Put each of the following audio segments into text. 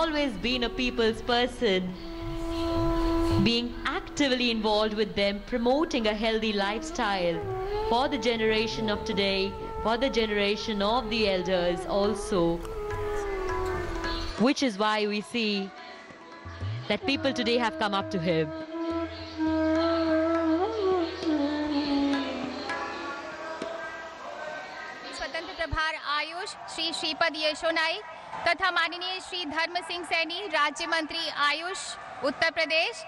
always been a people's person, being actively involved with them, promoting a healthy lifestyle for the generation of today, for the generation of the elders also. Which is why we see that people today have come up to him. स्वतंत्र प्रभार आयुष श्री श्रीपद येशो नाइक तथा माननीय श्री धर्म सिंह सैनी राज्य मंत्री आयुष उत्तर प्रदेश,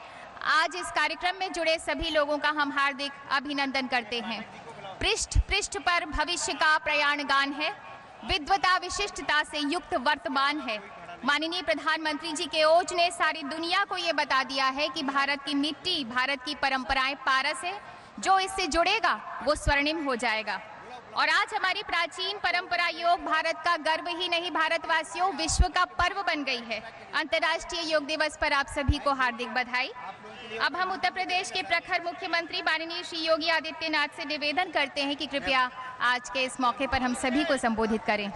आज इस कार्यक्रम में जुड़े सभी लोगों का हम हार्दिक अभिनंदन करते हैं। पृष्ठ पृष्ठ पर भविष्य का प्रयाण गान है, विद्वता विशिष्टता से युक्त वर्तमान है। माननीय प्रधानमंत्री जी के ओज ने सारी दुनिया को ये बता दिया है कि भारत की मिट्टी, भारत की परंपराएं पारस है, जो इससे जुड़ेगा वो स्वर्णिम हो जाएगा। और आज हमारी प्राचीन परंपरा योग भारत का गर्व ही नहीं, भारतवासियों विश्व का पर्व बन गई है। अंतर्राष्ट्रीय योग दिवस पर आप सभी को हार्दिक बधाई। अब हम उत्तर प्रदेश के प्रखर मुख्यमंत्री माननीय श्री योगी आदित्यनाथ से निवेदन करते हैं कि कृपया आज के इस मौके पर हम सभी को संबोधित करें।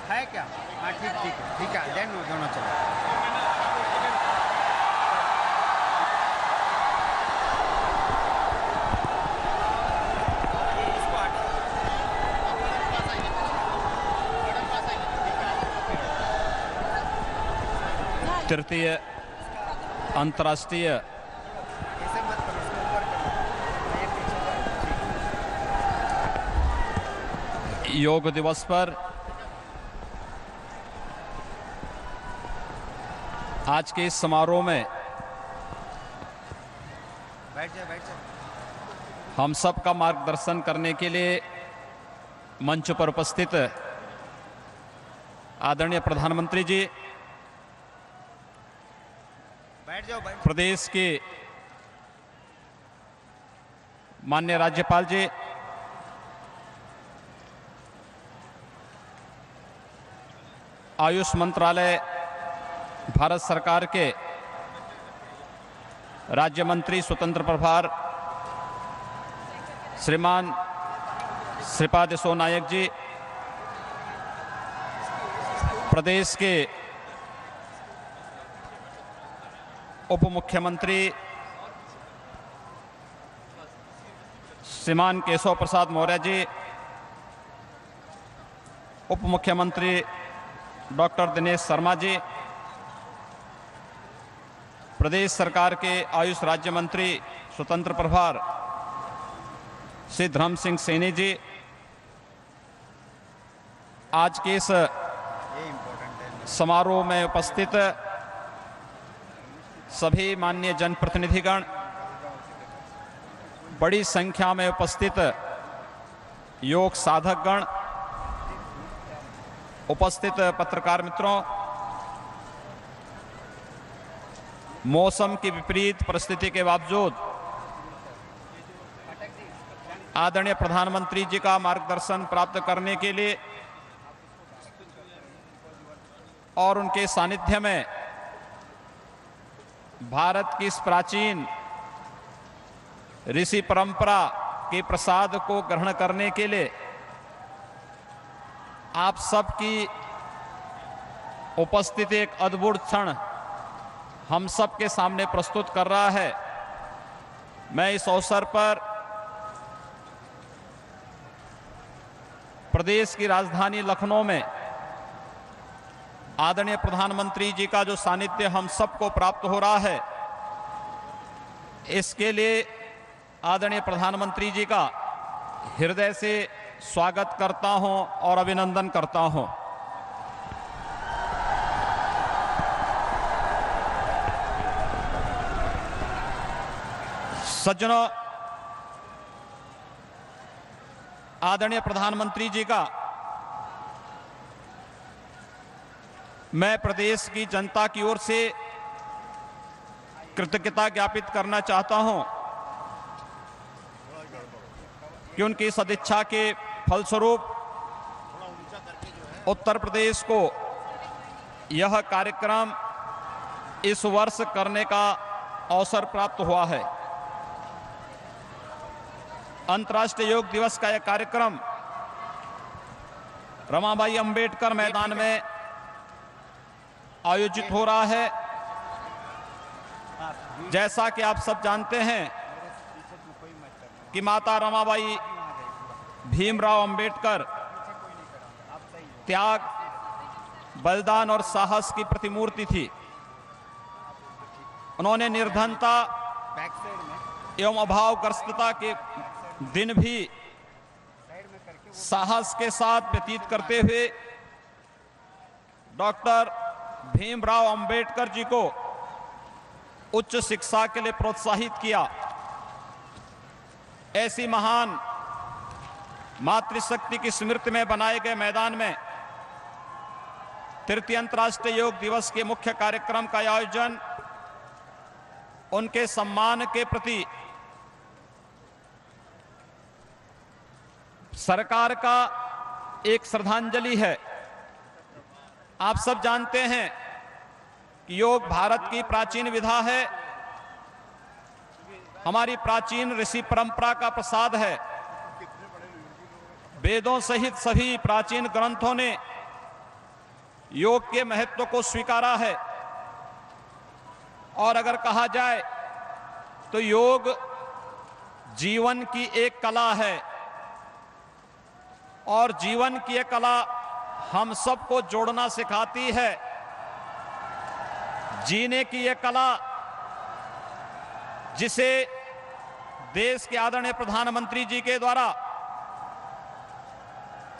है क्या? हाँ ठीक है, दोनों चलो। तृतीय अंतर्राष्ट्रीय योग दिवस पर आज के इस समारोह में हम सब का मार्गदर्शन करने के लिए मंच पर उपस्थित आदरणीय प्रधानमंत्री जी, प्रदेश के माननीय राज्यपाल जी, आयुष मंत्रालय भारत सरकार के राज्य मंत्री स्वतंत्र प्रभार श्रीमान श्रीपद येशो नाइक जी, प्रदेश के उप मुख्यमंत्री श्रीमान केशव प्रसाद मौर्य जी, उप मुख्यमंत्री डॉक्टर दिनेश शर्मा जी, प्रदेश सरकार के आयुष राज्य मंत्री स्वतंत्र प्रभार श्री धर्म सिंह सैनी जी, आज के इस समारोह में उपस्थित सभी माननीय जनप्रतिनिधिगण, बड़ी संख्या में उपस्थित योग साधकगण, उपस्थित पत्रकार मित्रों, मौसम की विपरीत परिस्थिति के बावजूद आदरणीय प्रधानमंत्री जी का मार्गदर्शन प्राप्त करने के लिए और उनके सानिध्य में भारत की इस प्राचीन ऋषि परंपरा के प्रसाद को ग्रहण करने के लिए आप सबकी उपस्थिति एक अद्भुत क्षण हम सबके सामने प्रस्तुत कर रहा है। मैं इस अवसर पर प्रदेश की राजधानी लखनऊ में आदरणीय प्रधानमंत्री जी का जो सानिध्य हम सबको प्राप्त हो रहा है, इसके लिए आदरणीय प्रधानमंत्री जी का हृदय से स्वागत करता हूं और अभिनंदन करता हूं। सज्जनों, आदरणीय प्रधानमंत्री जी का मैं प्रदेश की जनता की ओर से कृतज्ञता ज्ञापित करना चाहता हूं कि उनकी सदिच्छा के फलस्वरूप उत्तर प्रदेश को यह कार्यक्रम इस वर्ष करने का अवसर प्राप्त हुआ है। अंतर्राष्ट्रीय योग दिवस का यह कार्यक्रम रमाबाई अंबेडकर मैदान में आयोजित हो रहा है। जैसा कि आप सब जानते हैं कि माता रमाबाई भीमराव अंबेडकर त्याग, बलिदान और साहस की प्रतिमूर्ति थी। उन्होंने निर्धनता एवं अभावग्रस्तता के दिन भी साहस के साथ व्यतीत करते हुए डॉक्टर भीमराव अंबेडकर जी को उच्च शिक्षा के लिए प्रोत्साहित किया। ऐसी महान मातृशक्ति की स्मृति में बनाए गए मैदान में तृतीय अंतर्राष्ट्रीय योग दिवस के मुख्य कार्यक्रम का आयोजन उनके सम्मान के प्रति सरकार का एक श्रद्धांजलि है। आप सब जानते हैं कि योग भारत की प्राचीन विधा है, हमारी प्राचीन ऋषि परंपरा का प्रसाद है। वेदों सहित सभी प्राचीन ग्रंथों ने योग के महत्व को स्वीकारा है। और अगर कहा जाए तो योग जीवन की एक कला है और जीवन की एक कला हम सबको जोड़ना सिखाती है। जीने की ये कला जिसे देश के आदरणीय प्रधानमंत्री जी के द्वारा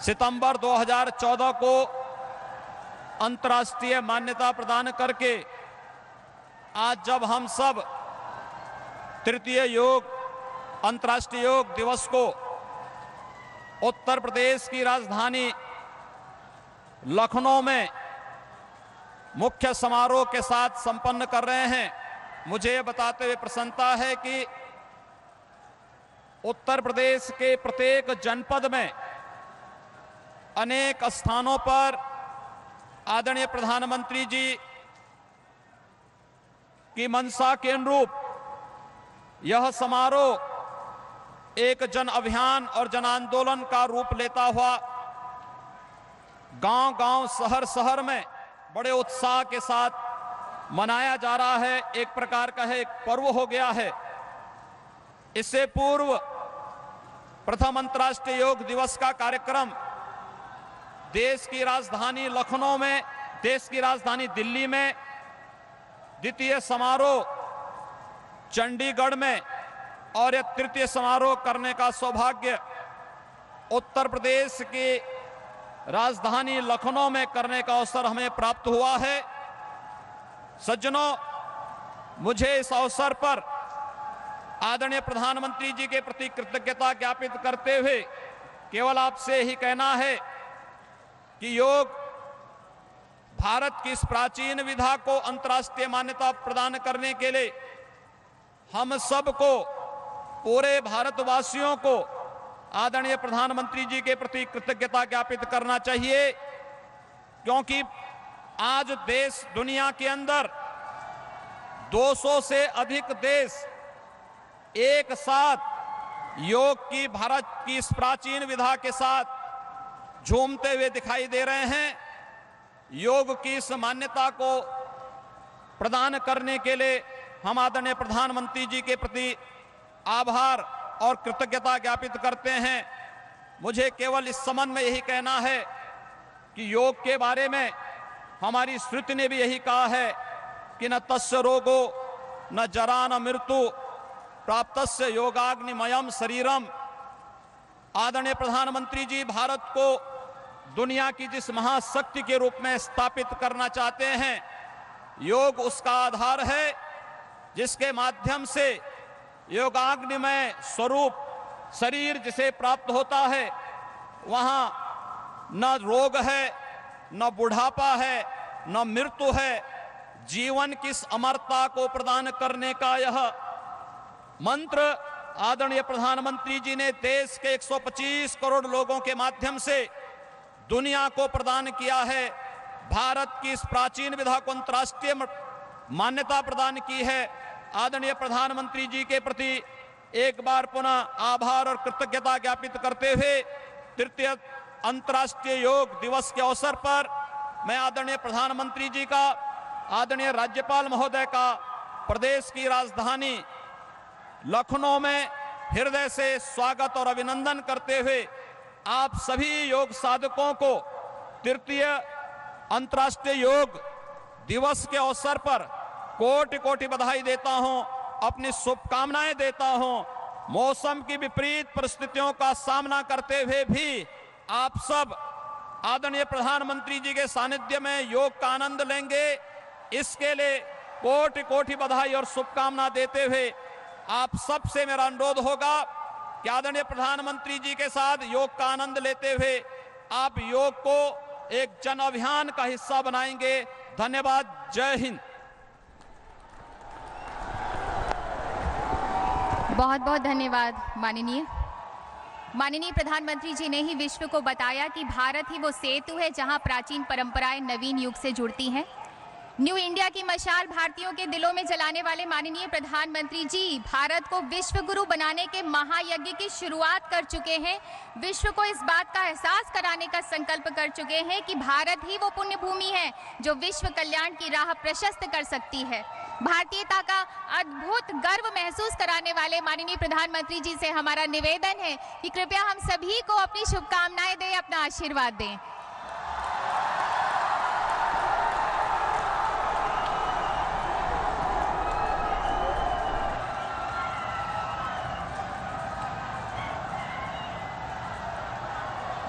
सितंबर 2014 को अंतर्राष्ट्रीय मान्यता प्रदान करके आज जब हम सब तृतीय अंतर्राष्ट्रीय योग दिवस को उत्तर प्रदेश की राजधानी लखनऊ में मुख्य समारोह के साथ संपन्न कर रहे हैं, मुझे ये बताते हुए प्रसन्नता है कि उत्तर प्रदेश के प्रत्येक जनपद में अनेक स्थानों पर आदरणीय प्रधानमंत्री जी की मंशा के अनुरूप यह समारोह एक जन अभियान और जन आंदोलन का रूप लेता हुआ गांव-गांव, शहर-शहर में बड़े उत्साह के साथ मनाया जा रहा है। एक प्रकार का है, एक पर्व हो गया है। इससे पूर्व प्रथम अंतर्राष्ट्रीय योग दिवस का कार्यक्रम देश की राजधानी लखनऊ में, देश की राजधानी दिल्ली में, द्वितीय समारोह चंडीगढ़ में और यह तृतीय समारोह करने का सौभाग्य उत्तर प्रदेश की राजधानी लखनऊ में करने का अवसर हमें प्राप्त हुआ है। सज्जनों, मुझे इस अवसर पर आदरणीय प्रधानमंत्री जी के प्रति कृतज्ञता ज्ञापित करते हुए केवल आपसे ही कहना है कि योग भारत की इस प्राचीन विधा को अंतर्राष्ट्रीय मान्यता प्रदान करने के लिए हम सबको, पूरे भारतवासियों को आदरणीय प्रधानमंत्री जी के प्रति कृतज्ञता ज्ञापित करना चाहिए, क्योंकि आज देश दुनिया के अंदर 200 से अधिक देश एक साथ योग की भारत की इस प्राचीन विधा के साथ झूमते हुए दिखाई दे रहे हैं। योग की इस मान्यता को प्रदान करने के लिए हम आदरणीय प्रधानमंत्री जी के प्रति आभार और कृतज्ञता ज्ञापित करते हैं। मुझे केवल इस संबंध में यही कहना है कि योग के बारे में हमारी श्रुति ने भी यही कहा है कि न तस्य रोगो न जरा न मृत्यु प्राप्तस्य योगाग्निमयम शरीरम। आदरणीय प्रधानमंत्री जी भारत को दुनिया की जिस महाशक्ति के रूप में स्थापित करना चाहते हैं, योग उसका आधार है, जिसके माध्यम से योगाग्निमय स्वरूप शरीर जिसे प्राप्त होता है, वहाँ न रोग है, न बुढ़ापा है, न मृत्यु है। जीवन की इस अमरता को प्रदान करने का यह मंत्र आदरणीय प्रधानमंत्री जी ने देश के 125 करोड़ लोगों के माध्यम से दुनिया को प्रदान किया है। भारत की इस प्राचीन विधा को अंतर्राष्ट्रीय मान्यता प्रदान की है। आदरणीय प्रधानमंत्री जी के प्रति एक बार पुनः आभार और कृतज्ञता ज्ञापित करते हुए तृतीय अंतर्राष्ट्रीय योग दिवस के अवसर पर मैं आदरणीय प्रधानमंत्री जी का, आदरणीय राज्यपाल महोदय का प्रदेश की राजधानी लखनऊ में हृदय से स्वागत और अभिनंदन करते हुए आप सभी योग साधकों को तृतीय अंतर्राष्ट्रीय योग दिवस के अवसर पर कोटि कोटि बधाई देता हूं, अपनी शुभकामनाएं देता हूं। मौसम की विपरीत परिस्थितियों का सामना करते हुए भी आप सब आदरणीय प्रधानमंत्री जी के सानिध्य में योग का आनंद लेंगे, इसके लिए कोटि कोटि बधाई और शुभकामना देते हुए आप सबसे मेरा अनुरोध होगा कि आदरणीय प्रधानमंत्री जी के साथ योग का आनंद लेते हुए आप योग को एक जन अभियान का हिस्सा बनाएंगे। धन्यवाद। जय हिंद। बहुत बहुत धन्यवाद माननीय प्रधानमंत्री जी ने ही विश्व को बताया कि भारत ही वो सेतु है जहां प्राचीन परंपराएं नवीन युग से जुड़ती हैं। न्यू इंडिया की मशाल भारतीयों के दिलों में जलाने वाले माननीय प्रधानमंत्री जी भारत को विश्व गुरु बनाने के महायज्ञ की शुरुआत कर चुके हैं। विश्व को इस बात का एहसास कराने का संकल्प कर चुके हैं कि भारत ही वो पुण्य भूमि है जो विश्व कल्याण की राह प्रशस्त कर सकती है। भारतीयता का अद्भुत गर्व महसूस कराने वाले माननीय प्रधानमंत्री जी से हमारा निवेदन है कि कृपया हम सभी को अपनी शुभकामनाएं दें, अपना आशीर्वाद दें।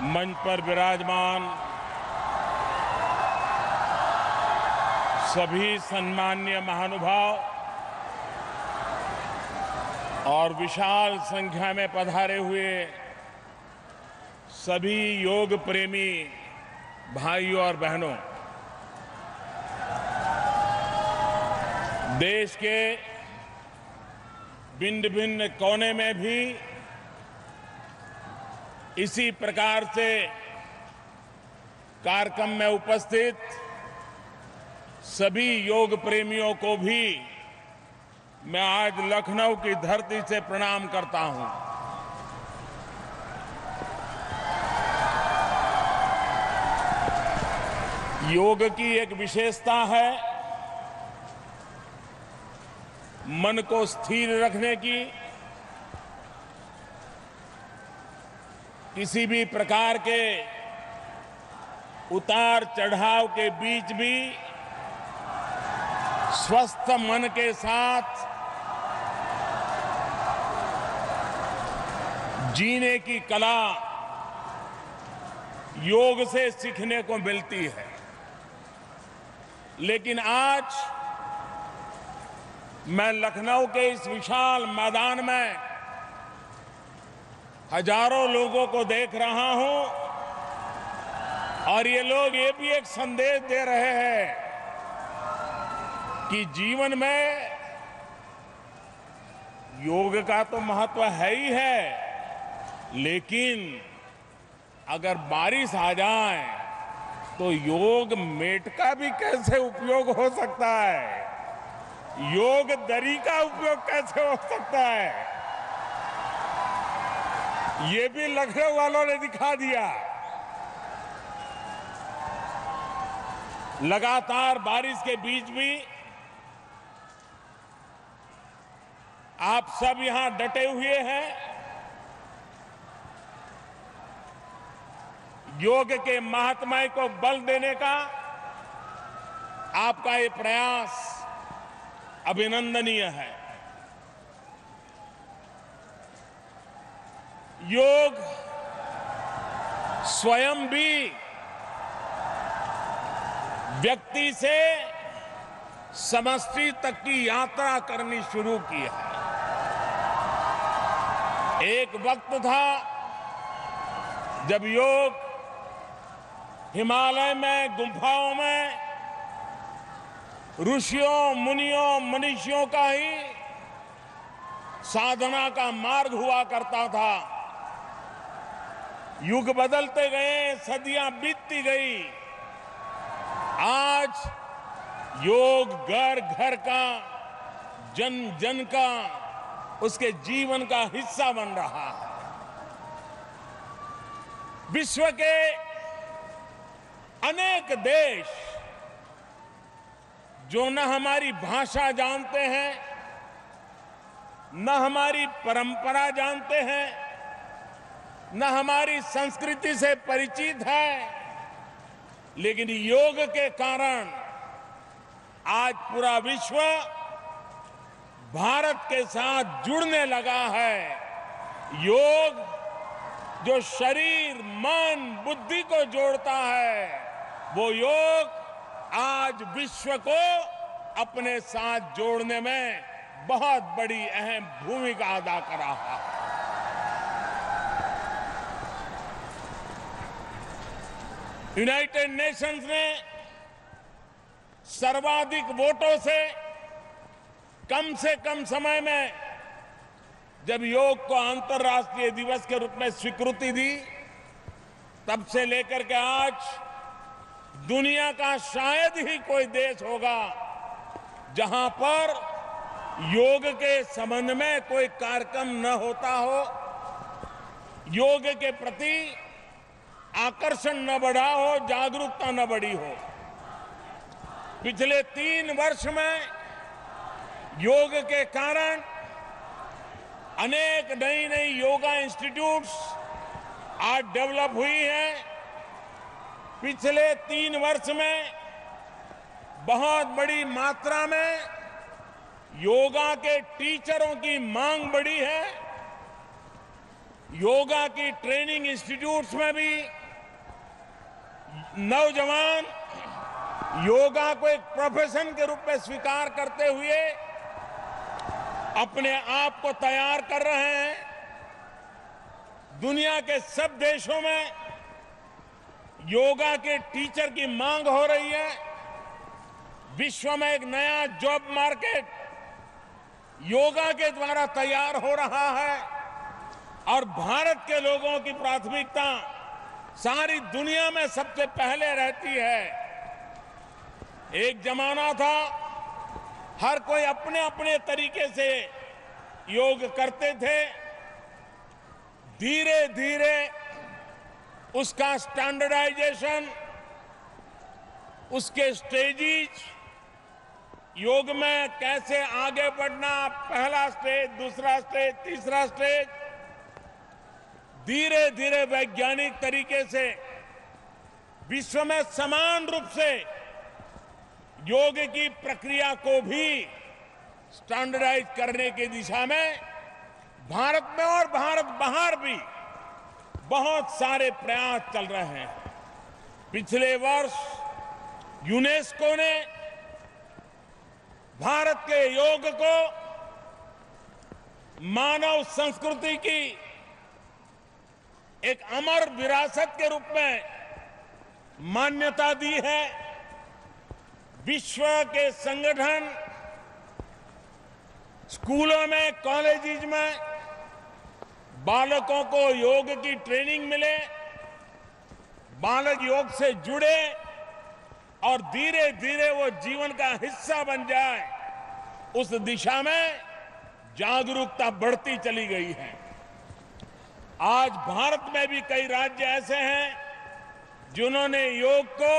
मंच पर विराजमान सभी सम्माननीय महानुभाव और विशाल संख्या में पधारे हुए सभी योग प्रेमी भाइयों और बहनों, देश के भिन्न भिन्न कोने में भी इसी प्रकार से कार्यक्रम में उपस्थित सभी योग प्रेमियों को भी मैं आज लखनऊ की धरती से प्रणाम करता हूं। योग की एक विशेषता है मन को स्थिर रखने की, किसी भी प्रकार के उतार चढ़ाव के बीच भी स्वस्थ मन के साथ जीने की कला योग से सीखने को मिलती है। लेकिन आज मैं लखनऊ के इस विशाल मैदान में हजारों लोगों को देख रहा हूं और ये लोग ये भी एक संदेश दे रहे हैं कि जीवन में योग का तो महत्व है ही है, लेकिन अगर बारिश आ जाए तो योग मेट का भी कैसे उपयोग हो सकता है, योग दरी का उपयोग कैसे हो सकता है, ये भी लखनऊ वालों ने दिखा दिया। लगातार बारिश के बीच भी आप सब यहां डटे हुए हैं। योग के महात्म्य को बल देने का आपका ये प्रयास अभिनंदनीय है। योग स्वयं भी व्यक्ति से समष्टि तक की यात्रा करनी शुरू की है। एक वक्त था जब योग हिमालय में गुफाओं में ऋषियों मुनियों मनीषियों का ही साधना का मार्ग हुआ करता था। युग बदलते गए, सदियां बीतती गई, आज योग घर घर का, जन जन का, उसके जीवन का हिस्सा बन रहा है। विश्व के अनेक देश जो न हमारी भाषा जानते हैं, न हमारी परंपरा जानते हैं, न हमारी संस्कृति से परिचित है, लेकिन योग के कारण आज पूरा विश्व भारत के साथ जुड़ने लगा है। योग जो शरीर, मन, बुद्धि को जोड़ता है, वो योग आज विश्व को अपने साथ जोड़ने में बहुत बड़ी अहम भूमिका अदा कर रहा है। यूनाइटेड नेशंस ने सर्वाधिक वोटों से कम समय में जब योग को अंतर्राष्ट्रीय दिवस के रूप में स्वीकृति दी, तब से लेकर के आज दुनिया का शायद ही कोई देश होगा जहां पर योग के संबंध में कोई कार्यक्रम न होता हो, योग के प्रति आकर्षण न बढ़ा हो, जागरूकता न बढ़ी हो। पिछले 3 वर्ष में योग के कारण अनेक नई नई योगा इंस्टीट्यूट्स आज डेवलप हुई हैं। पिछले 3 वर्ष में बहुत बड़ी मात्रा में योगा के टीचरों की मांग बढ़ी है। योगा की ट्रेनिंग इंस्टीट्यूट्स में भी नौजवान योगा को एक प्रोफेशन के रूप में स्वीकार करते हुए अपने आप को तैयार कर रहे हैं। दुनिया के सब देशों में योगा के टीचर की मांग हो रही है। विश्व में एक नया जॉब मार्केट योगा के द्वारा तैयार हो रहा है और भारत के लोगों की प्राथमिकता सारी दुनिया में सबसे पहले रहती है। एक जमाना था हर कोई अपने अपने तरीके से योग करते थे। धीरे धीरे उसका स्टैंडर्डाइजेशन, उसके स्टेजेस, योग में कैसे आगे बढ़ना, पहला स्टेज, दूसरा स्टेज, तीसरा स्टेज, धीरे धीरे वैज्ञानिक तरीके से विश्व में समान रूप से योग की प्रक्रिया को भी स्टैंडर्डाइज करने की दिशा में भारत में और भारत बाहर भी बहुत सारे प्रयास चल रहे हैं। पिछले वर्ष यूनेस्को ने भारत के योग को मानव संस्कृति की एक अमर विरासत के रूप में मान्यता दी है। विश्व के संगठन स्कूलों में, कॉलेजेस में बालकों को योग की ट्रेनिंग मिले, बालक योग से जुड़े और धीरे धीरे वो जीवन का हिस्सा बन जाए, उस दिशा में जागरूकता बढ़ती चली गई है। आज भारत में भी कई राज्य ऐसे हैं जिन्होंने योग को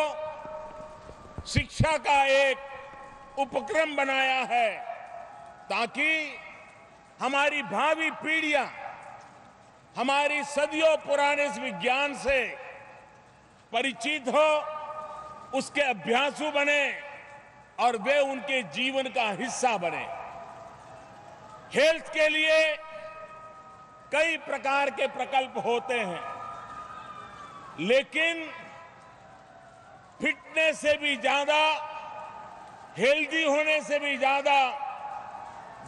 शिक्षा का एक उपक्रम बनाया है ताकि हमारी भावी पीढ़ियां हमारी सदियों पुराने इस विज्ञान से परिचित हो, उसके अभ्यासु बने और वे उनके जीवन का हिस्सा बने। हेल्थ के लिए कई प्रकार के प्रकल्प होते हैं, लेकिन फिटनेस से भी ज्यादा, हेल्दी होने से भी ज्यादा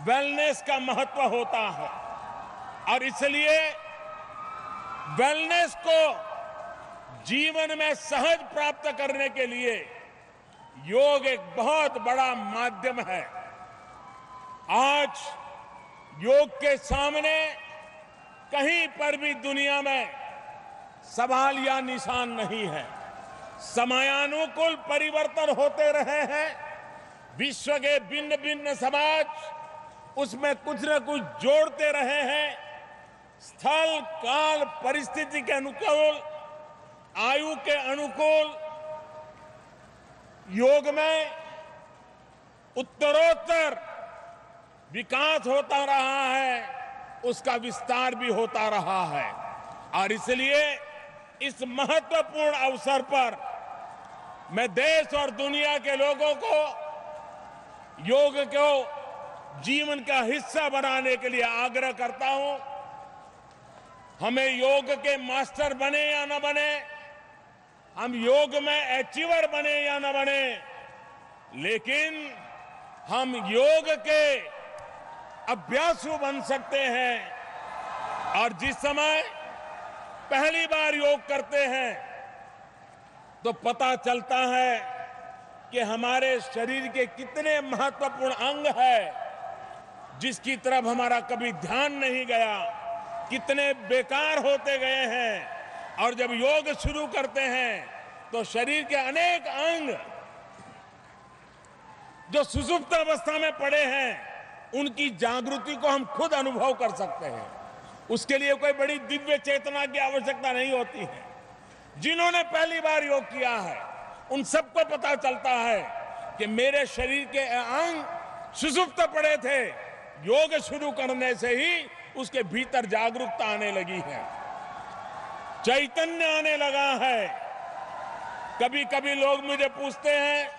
वेलनेस का महत्व होता है और इसलिए वेलनेस को जीवन में सहज प्राप्त करने के लिए योग एक बहुत बड़ा माध्यम है। आज योग के सामने कहीं पर भी दुनिया में सवाल या निशान नहीं है। समयानुकूल परिवर्तन होते रहे हैं। विश्व के भिन्न भिन्न समाज उसमें कुछ न कुछ जोड़ते रहे हैं। स्थल, काल, परिस्थिति के अनुकूल आयु के अनुकूल योग में उत्तरोत्तर विकास होता रहा है, उसका विस्तार भी होता रहा है। और इसलिए इस महत्वपूर्ण अवसर पर मैं देश और दुनिया के लोगों को योग को जीवन का हिस्सा बनाने के लिए आग्रह करता हूं। हमें योग के मास्टर बने या न बने, हम योग में अचीवर बने या न बने, लेकिन हम योग के अभ्यासु बन सकते हैं। और जिस समय पहली बार योग करते हैं तो पता चलता है कि हमारे शरीर के कितने महत्वपूर्ण अंग है जिसकी तरफ हमारा कभी ध्यान नहीं गया, कितने बेकार होते गए हैं। और जब योग शुरू करते हैं तो शरीर के अनेक अंग जो सुषुप्त अवस्था में पड़े हैं उनकी जागृति को हम खुद अनुभव कर सकते हैं। उसके लिए कोई बड़ी दिव्य चेतना की आवश्यकता नहीं होती है। जिन्होंने पहली बार योग किया है उन सबको पता चलता है कि मेरे शरीर के अंग सुषुप्त पड़े थे, योग शुरू करने से ही उसके भीतर जागरूकता आने लगी है, चैतन्य आने लगा है। कभी कभी लोग मुझे पूछते हैं,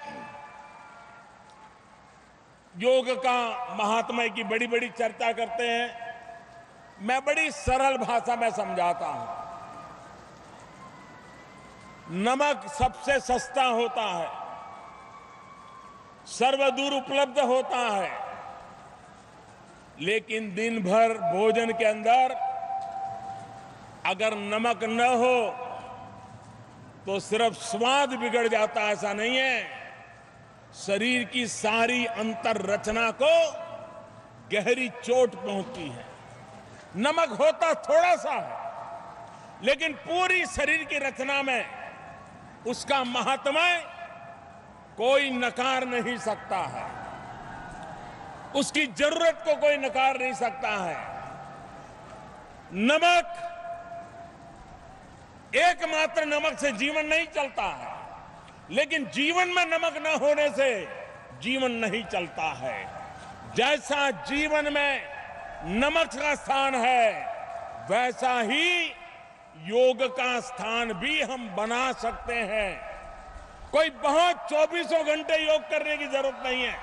योग का महात्म्य की बड़ी बड़ी चर्चा करते हैं, मैं बड़ी सरल भाषा में समझाता हूं। नमक सबसे सस्ता होता है, सर्वदूर उपलब्ध होता है, लेकिन दिन भर भोजन के अंदर अगर नमक न हो तो सिर्फ स्वाद बिगड़ जाता, ऐसा नहीं है, शरीर की सारी अंतर रचना को गहरी चोट पहुंचती है। नमक होता थोड़ा सा है, लेकिन पूरी शरीर की रचना में उसका महात्म्य कोई नकार नहीं सकता है, उसकी जरूरत को कोई नकार नहीं सकता है। नमक, एकमात्र नमक से जीवन नहीं चलता है, लेकिन जीवन में नमक न होने से जीवन नहीं चलता है। जैसा जीवन में नमक का स्थान है, वैसा ही योग का स्थान भी हम बना सकते हैं। कोई बहुत 24 घंटे योग करने की जरूरत नहीं है।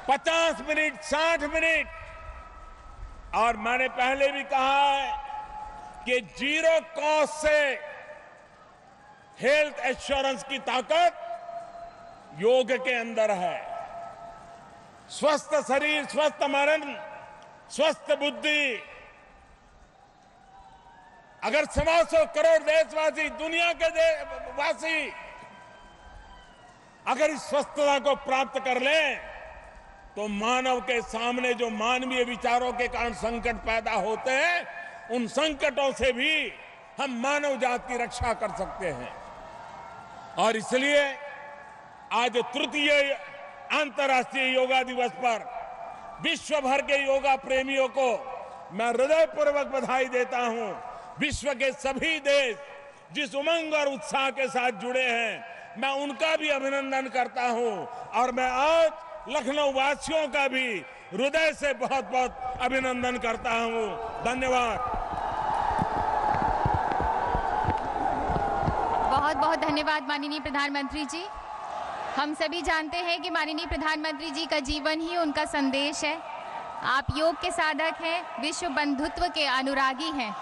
50 मिनट, 60 मिनट, और मैंने पहले भी कहा है कि जीरो कॉस्ट से हेल्थ एश्योरेंस की ताकत योग के अंदर है। स्वस्थ शरीर, स्वस्थ मन, स्वस्थ बुद्धि। अगर 125 करोड़ देशवासी, दुनिया के वासी अगर इस स्वस्थता को प्राप्त कर लें तो मानव के सामने जो मानवीय विचारों के कारण संकट पैदा होते हैं, उन संकटों से भी हम मानव जाति की रक्षा कर सकते हैं। और इसलिए आज तृतीय अंतर्राष्ट्रीय योगा दिवस पर विश्व भर के योगा प्रेमियों को मैं हृदयपूर्वक बधाई देता हूं। विश्व के सभी देश जिस उमंग और उत्साह के साथ जुड़े हैं, मैं उनका भी अभिनंदन करता हूं। और मैं आज लखनऊ वासियों का भी हृदय से बहुत बहुत अभिनंदन करता हूं। धन्यवाद। बहुत बहुत धन्यवाद माननीय प्रधानमंत्री जी। हम सभी जानते हैं कि माननीय प्रधानमंत्री जी का जीवन ही उनका संदेश है। आप योग के साधक हैं, विश्व बंधुत्व के अनुरागी हैं।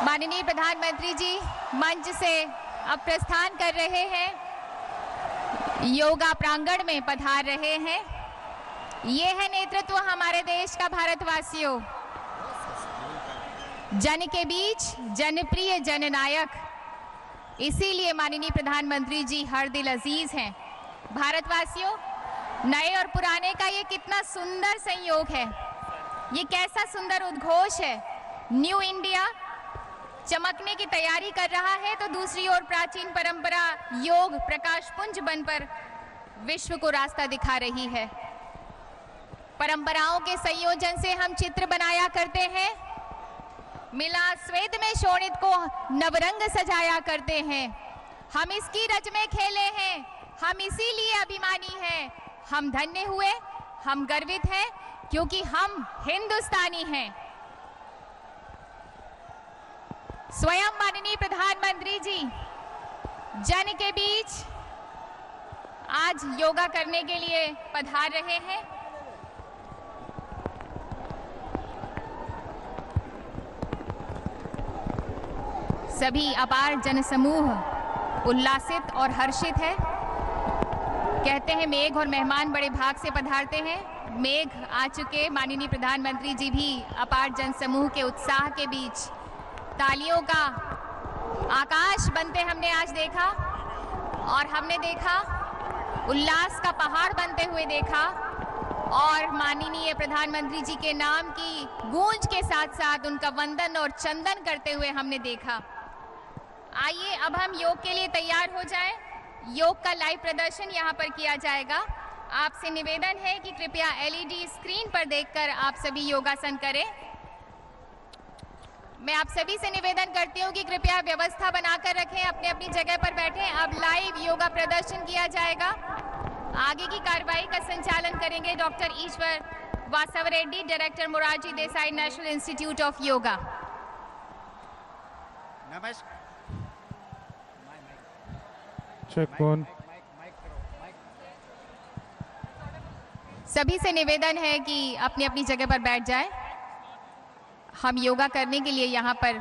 माननीय प्रधानमंत्री जी मंच से अब प्रस्थान कर रहे हैं, योगा प्रांगण में पधार रहे हैं। ये है नेतृत्व हमारे देश का। भारतवासियों, जन के बीच जनप्रिय जननायक, इसीलिए माननीय प्रधानमंत्री जी हर दिल अजीज हैं। भारतवासियों, नए और पुराने का ये कितना सुंदर संयोग है, ये कैसा सुंदर उद्घोष है। न्यू इंडिया चमकने की तैयारी कर रहा है, तो दूसरी ओर प्राचीन परंपरा योग प्रकाश पुंज बनकर विश्व को रास्ता दिखा रही है। परंपराओं के संयोजन से हम चित्र बनाया करते हैं, मिला श्वेत में शोणित को नवरंग सजाया करते हैं। हम इसकी रच में खेले हैं, हम इसीलिए अभिमानी हैं। हम धन्य हुए, हम गर्वित हैं क्योंकि हम हिंदुस्तानी हैं। स्वयं माननीय प्रधानमंत्री जी जन के बीच आज योगा करने के लिए पधार रहे हैं। सभी अपार जनसमूह उल्लासित और हर्षित है। कहते हैं मेघ और मेहमान बड़े भाग से पधारते हैं। मेघ आ चुके माननीय प्रधानमंत्री जी भी अपार जनसमूह के उत्साह के बीच तालियों का आकाश बनते हमने आज देखा, और हमने देखा उल्लास का पहाड़ बनते हुए देखा, और माननीय प्रधानमंत्री जी के नाम की गूंज के साथ साथ उनका वंदन और चंदन करते हुए हमने देखा। आइए अब हम योग के लिए तैयार हो जाएं। योग का लाइव प्रदर्शन यहाँ पर किया जाएगा। आपसे निवेदन है कि कृपया एलईडी स्क्रीन पर देखकर आप सभी योगासन करें। मैं आप सभी से निवेदन करती हूँ कि कृपया व्यवस्था बनाकर रखें, अपने अपनी जगह पर बैठें। अब लाइव योगा प्रदर्शन किया जाएगा। आगे की कार्रवाई का संचालन करेंगे doctor Ishwar Vasav Reddy, director Morarji Desai national institute of yoga. नमस्कार। Check on. सभी से निवेदन है कि अपनी अपनी जगह पर बैठ जाएं। हम योगा करने के लिए यहाँ पर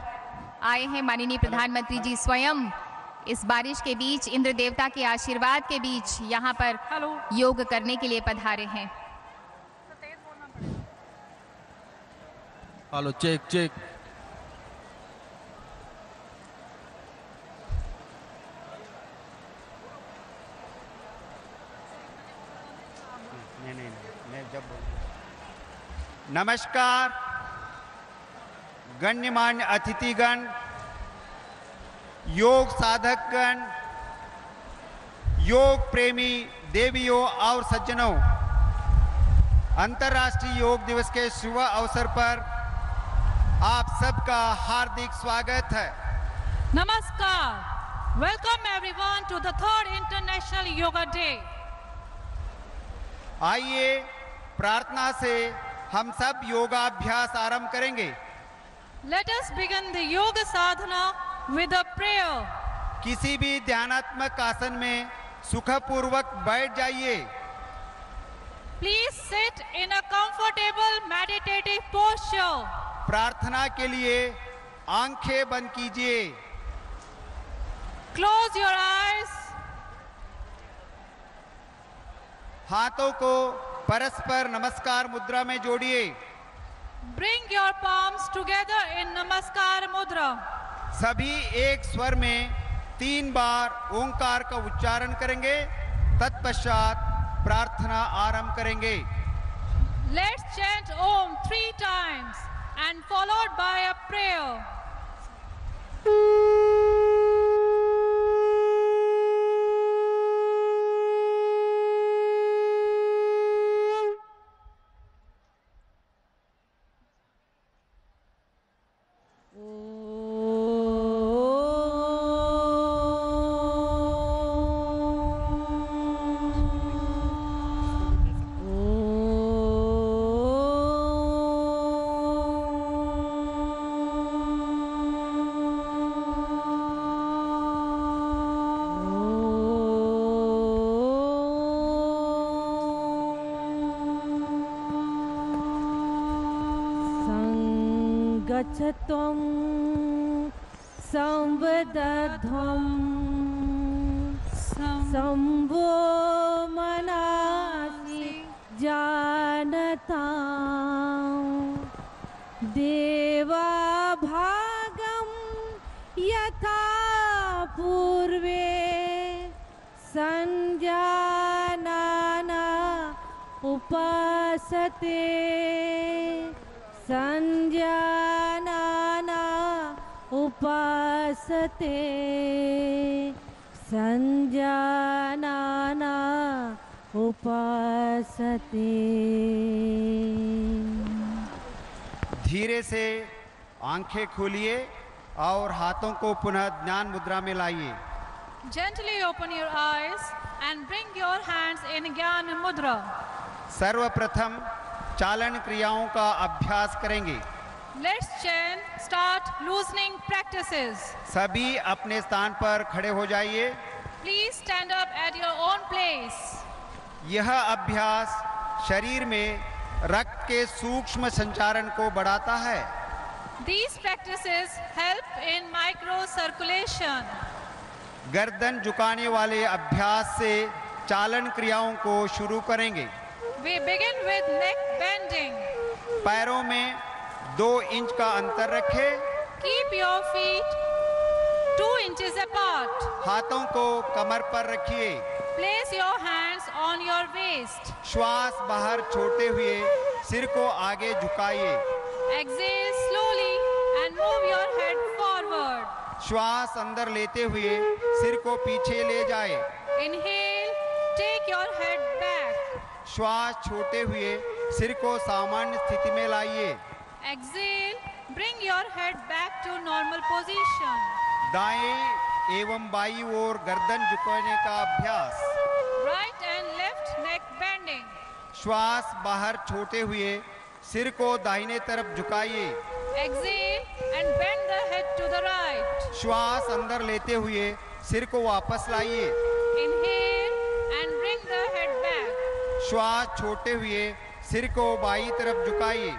आए हैं। माननीय प्रधानमंत्री जी स्वयं इस बारिश के बीच, इंद्र देवता के आशीर्वाद के बीच यहाँ पर योग करने के लिए पधारे हैं। Hello, check check. नहीं, मैं जब नमस्कार गण्यमान्य अतिथिगण, योग साधकगण, योग प्रेमी देवियों और सज्जनों, अंतर्राष्ट्रीय योग दिवस के शुभ अवसर पर आप सबका हार्दिक स्वागत है। Namaskar. Welcome everyone to the 3rd International Yoga Day. आइए प्रार्थना से हम सब योगाभ्यास आरंभ करेंगे। Let us begin the yoga sadhana with a prayer. किसी भी ध्यानात्मक आसन में सुखपूर्वक बैठ जाइए। Please sit in a comfortable meditative posture. प्रार्थना के लिए आंखें बंद कीजिए। Close your eyes. हाथों को परस्पर नमस्कार मुद्रा में जोड़िए। Bring your palms together in Namaskar Mudra. सभी एक स्वर में 3 बार ओंकार का उच्चारण करेंगे, तत्पश्चात प्रार्थना आरंभ करेंगे। Let's chant Om 3 times and followed by a prayer. गच्छत्वं संवदध्वं संभो मनासि जानतां देवा भागं यथा पूर्वे संजानाना उपासते संजानाना उपासते संजानाना उपासते। धीरे से आंखें खोलिए और हाथों को पुनः ज्ञान मुद्रा में लाइए। Gently open your eyes and bring your hands in Gyan Mudra. सर्वप्रथम चालन क्रियाओं का अभ्यास करेंगे। Let's start loosening practices. सभी अपने स्थान पर खड़े हो जाइए। Please stand up at your own place. यह अभ्यास शरीर में रक्त के सूक्ष्म संचारण को बढ़ाता है। These practices help in microcirculation. गर्दन झुकाने वाले अभ्यास से चालन क्रियाओं को शुरू करेंगे। We begin with neck bending. पैरों में 2 इंच का अंतर रखें। Keep your feet 2 inches apart. हाथों को कमर पर रखिए। Place your hands on your waist. श्वास बाहर छोड़ते हुए सिर को आगे झुकाइए। Exhale slowly and move your head forward. श्वास अंदर लेते हुए सिर को पीछे ले जाए। Inhale, take your head back. श्वास छोड़ते हुए सिर को सामान्य स्थिति में लाइए। Exhale, bring your head back to normal position. दाएं एवं बाईं ओर गर्दन झुकाने का अभ्यास। Right and left neck bending. श्वास बाहर छोड़ते हुए सिर को दाहिने तरफ झुकाइए। Exhale and bend the head to the right. श्वास अंदर लेते हुए सिर को वापस लाइए। Inhale and bring the head back. श्वास छोड़ते हुए सिर को बाईं तरफ झुकाइए।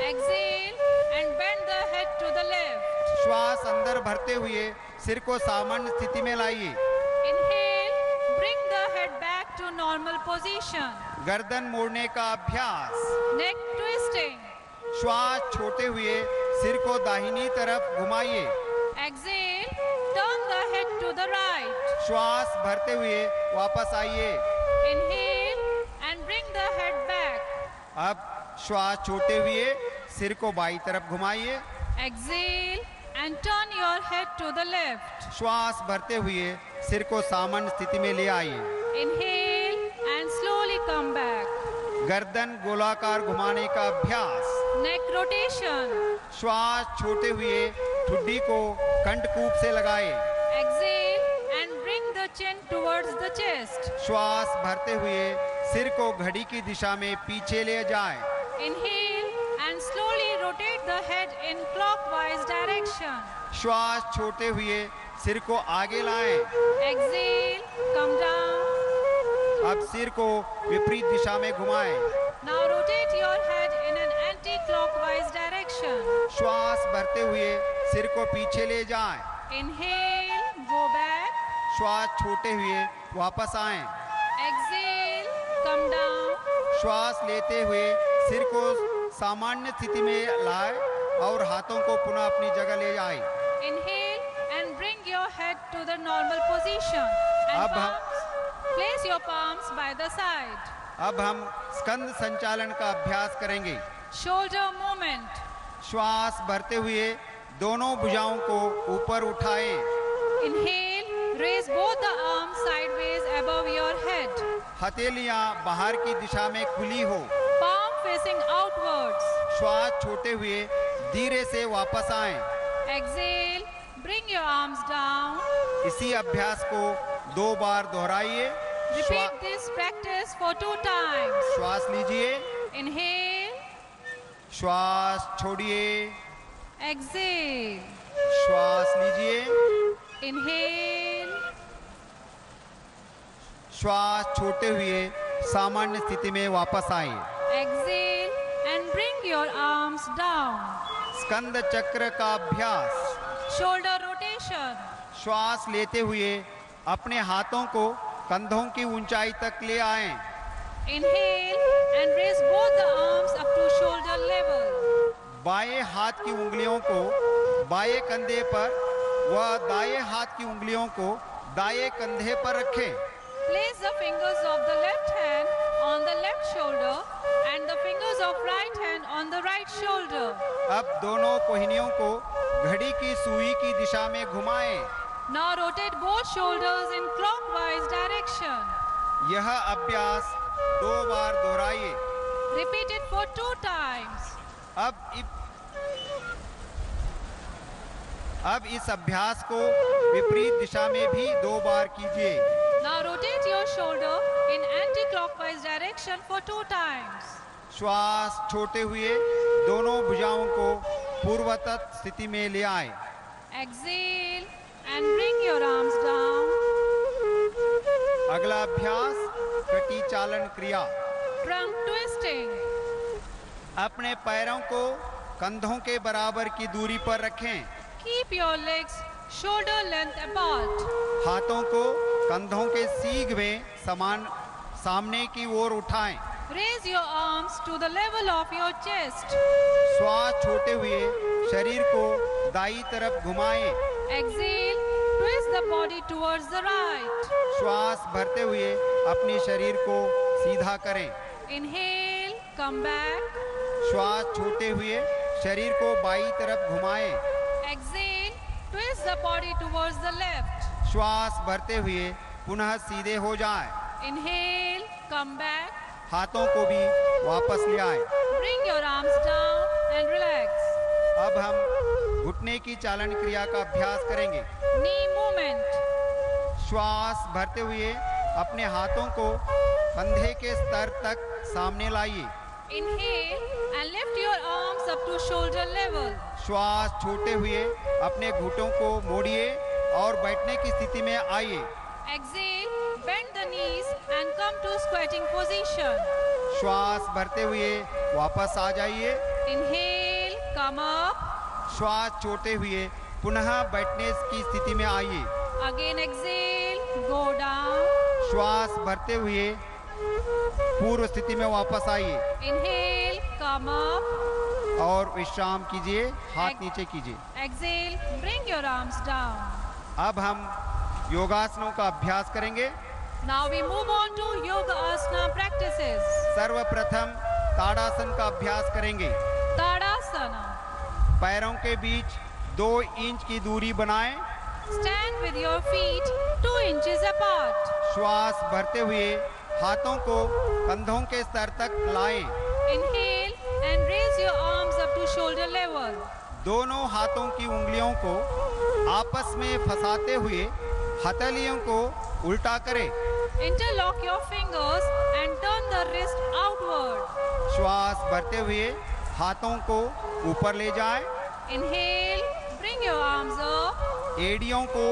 Exhale and bend the head to the left. श्वास अंदर भरते हुए सिर को सामान्य स्थिति में लाइए। Inhale, bring the head back to normal position. गर्दन मोड़ने का अभ्यास। Neck twisting. श्वास छोड़ते हुए सिर को दाहिनी तरफ घुमाइए। Exhale, turn the head to the right. श्वास भरते हुए वापस आइए। Inhale and bring the head back. अब श्वास छोड़ते हुए सिर को बाईं तरफ घुमाइए। Exhale and turn your head to the left. श्वास भरते हुए सिर को सामान्य स्थिति में ले आइए। Inhale and slowly come back. गर्दन गोलाकार घुमाने का अभ्यास। Neck rotation. श्वास छोड़ते हुए ठुड्डी को कंठकूप से लगाए। Exhale and bring the chin towards the chest. श्वास भरते हुए सिर को घड़ी की दिशा में पीछे ले जाएं। Inhale and slowly rotate the head in clockwise direction. श्वास छोड़ते हुए सिर को आगे लाएं। Exhale, come down. अब सिर को विपरीत दिशा में घुमाएं। Now rotate your head in an anti-clockwise direction. श्वास भरते हुए सिर को पीछे ले जाएं। Inhale, go back. श्वास छोड़ते हुए वापस आएं। Exhale, come down. श्वास लेते हुए सिर को सामान्य स्थिति में लाएं और हाथों को पुनः अपनी जगह ले जाएं। Inhale and bring your head to the normal position. And अब हम- palms, place your palms by the side. अब हम स्कंद संचालन का अभ्यास करेंगे। Shoulder movement. श्वास भरते हुए दोनों भुजाओं को ऊपर उठाएं। Inhale, raise both the arms sideways above your head. हथेलियां बाहर की दिशा में खुली हो। Palm facing outwards. श्वास छोड़ते हुए धीरे से वापस आएं। Exhale, bring your arms down. इसी अभ्यास को 2 बार दोहराइए। Repeat this practice for 2 times. श्वास लीजिए, Inhale, श्वास छोड़िए, exhale. श्वास लीजिए, Inhale, श्वास छोड़ते हुए सामान्य स्थिति में वापस आए। exhale and bring your arms down. स्कंद चक्र का अभ्यास। Shoulder rotation. श्वास लेते हुए अपने हाथों को कंधों की ऊंचाई तक ले आएं। Inhale and raise both the arms up to shoulder level. बाएं हाथ की उंगलियों को बाएं कंधे पर व दाएं हाथ की उंगलियों को दाएं कंधे पर रखें। Place the fingers of the left hand on the left shoulder and the fingers of right hand on the right shoulder. अब दोनों कोहनियों को घड़ी की सुई की दिशा में घुमाएं। Now rotate both shoulders in clockwise direction. यह अभ्यास 2 बार दोहराइए। Repeat it for 2 times. अब अब इस अभ्यास को विपरीत दिशा में भी 2 बार कीजिए। Now rotate your shoulder in anti-clockwise direction for 2 times. श्वास छोड़ते हुए दोनों भुजाओं को पूर्ववत स्थिति में ले आए। Exhale and bring your arms down. अगला अभ्यास कटी चालन क्रिया। Trunk twisting. अपने पैरों को कंधों के बराबर की दूरी पर रखें। Keep your legs shoulder length apart. हाथों को कंधों के सीग में सामने की ओर उठाएं। Raise your arms to the level of your chest. श्वास छोड़ते हुए शरीर को दाईं तरफ घुमाएं। Exhale, twist the body towards the right. श्वास भरते हुए अपने शरीर को सीधा करें। Inhale, come back. श्वास छोड़ते हुए शरीर को बाईं तरफ घुमाएं। Exhale, twist the body towards the left. श्वास भरते हुए पुनः सीधे हो जाएं। Inhale, come back. हाथों को भी वापस ले आए। Bring your arms down and relax. अब हम घुटने की चालन क्रिया का अभ्यास करेंगे। Knee movement. श्वास भरते हुए अपने हाथों को कंधे के स्तर तक सामने लाइए। Inhale and lift your arms up to shoulder level. श्वास छोड़ते हुए अपने घुटनों को मोड़िए और बैठने की स्थिति में आइए। Exhale, bend the knees and come to squatting position. श्वास भरते हुए वापस आ जाइए। Inhale, come up. श्वास छोड़ते हुए पुनः बैठने की स्थिति में आइए। Again exhale, go down. श्वास भरते हुए पूर्व स्थिति में वापस आइए। Inhale, come up. और विश्राम कीजिए, हाथ नीचे कीजिए। Exhale, bring your arms down. अब हम योगासनों का अभ्यास करेंगे। Now we move on to Yoga Asana practices. सर्वप्रथम ताड़ासन का अभ्यास करेंगे। Tadasana. पैरों के बीच 2 इंच की दूरी बनाएं। Stand with your feet 2 inches apart. श्वास भरते हुए हाथों को कंधों के स्तर तक लाएं। Inhale and raise your arms up to shoulder level. दोनों हाथों की उंगलियों को आपस में फंसाते हुए हथेलियों को उल्टा करें। Interlock your fingers and turn the wrist outward. श्वास भरते हुए हाथों को ऊपर ले जाएं। Inhale, bring your arms up. एड़ियों को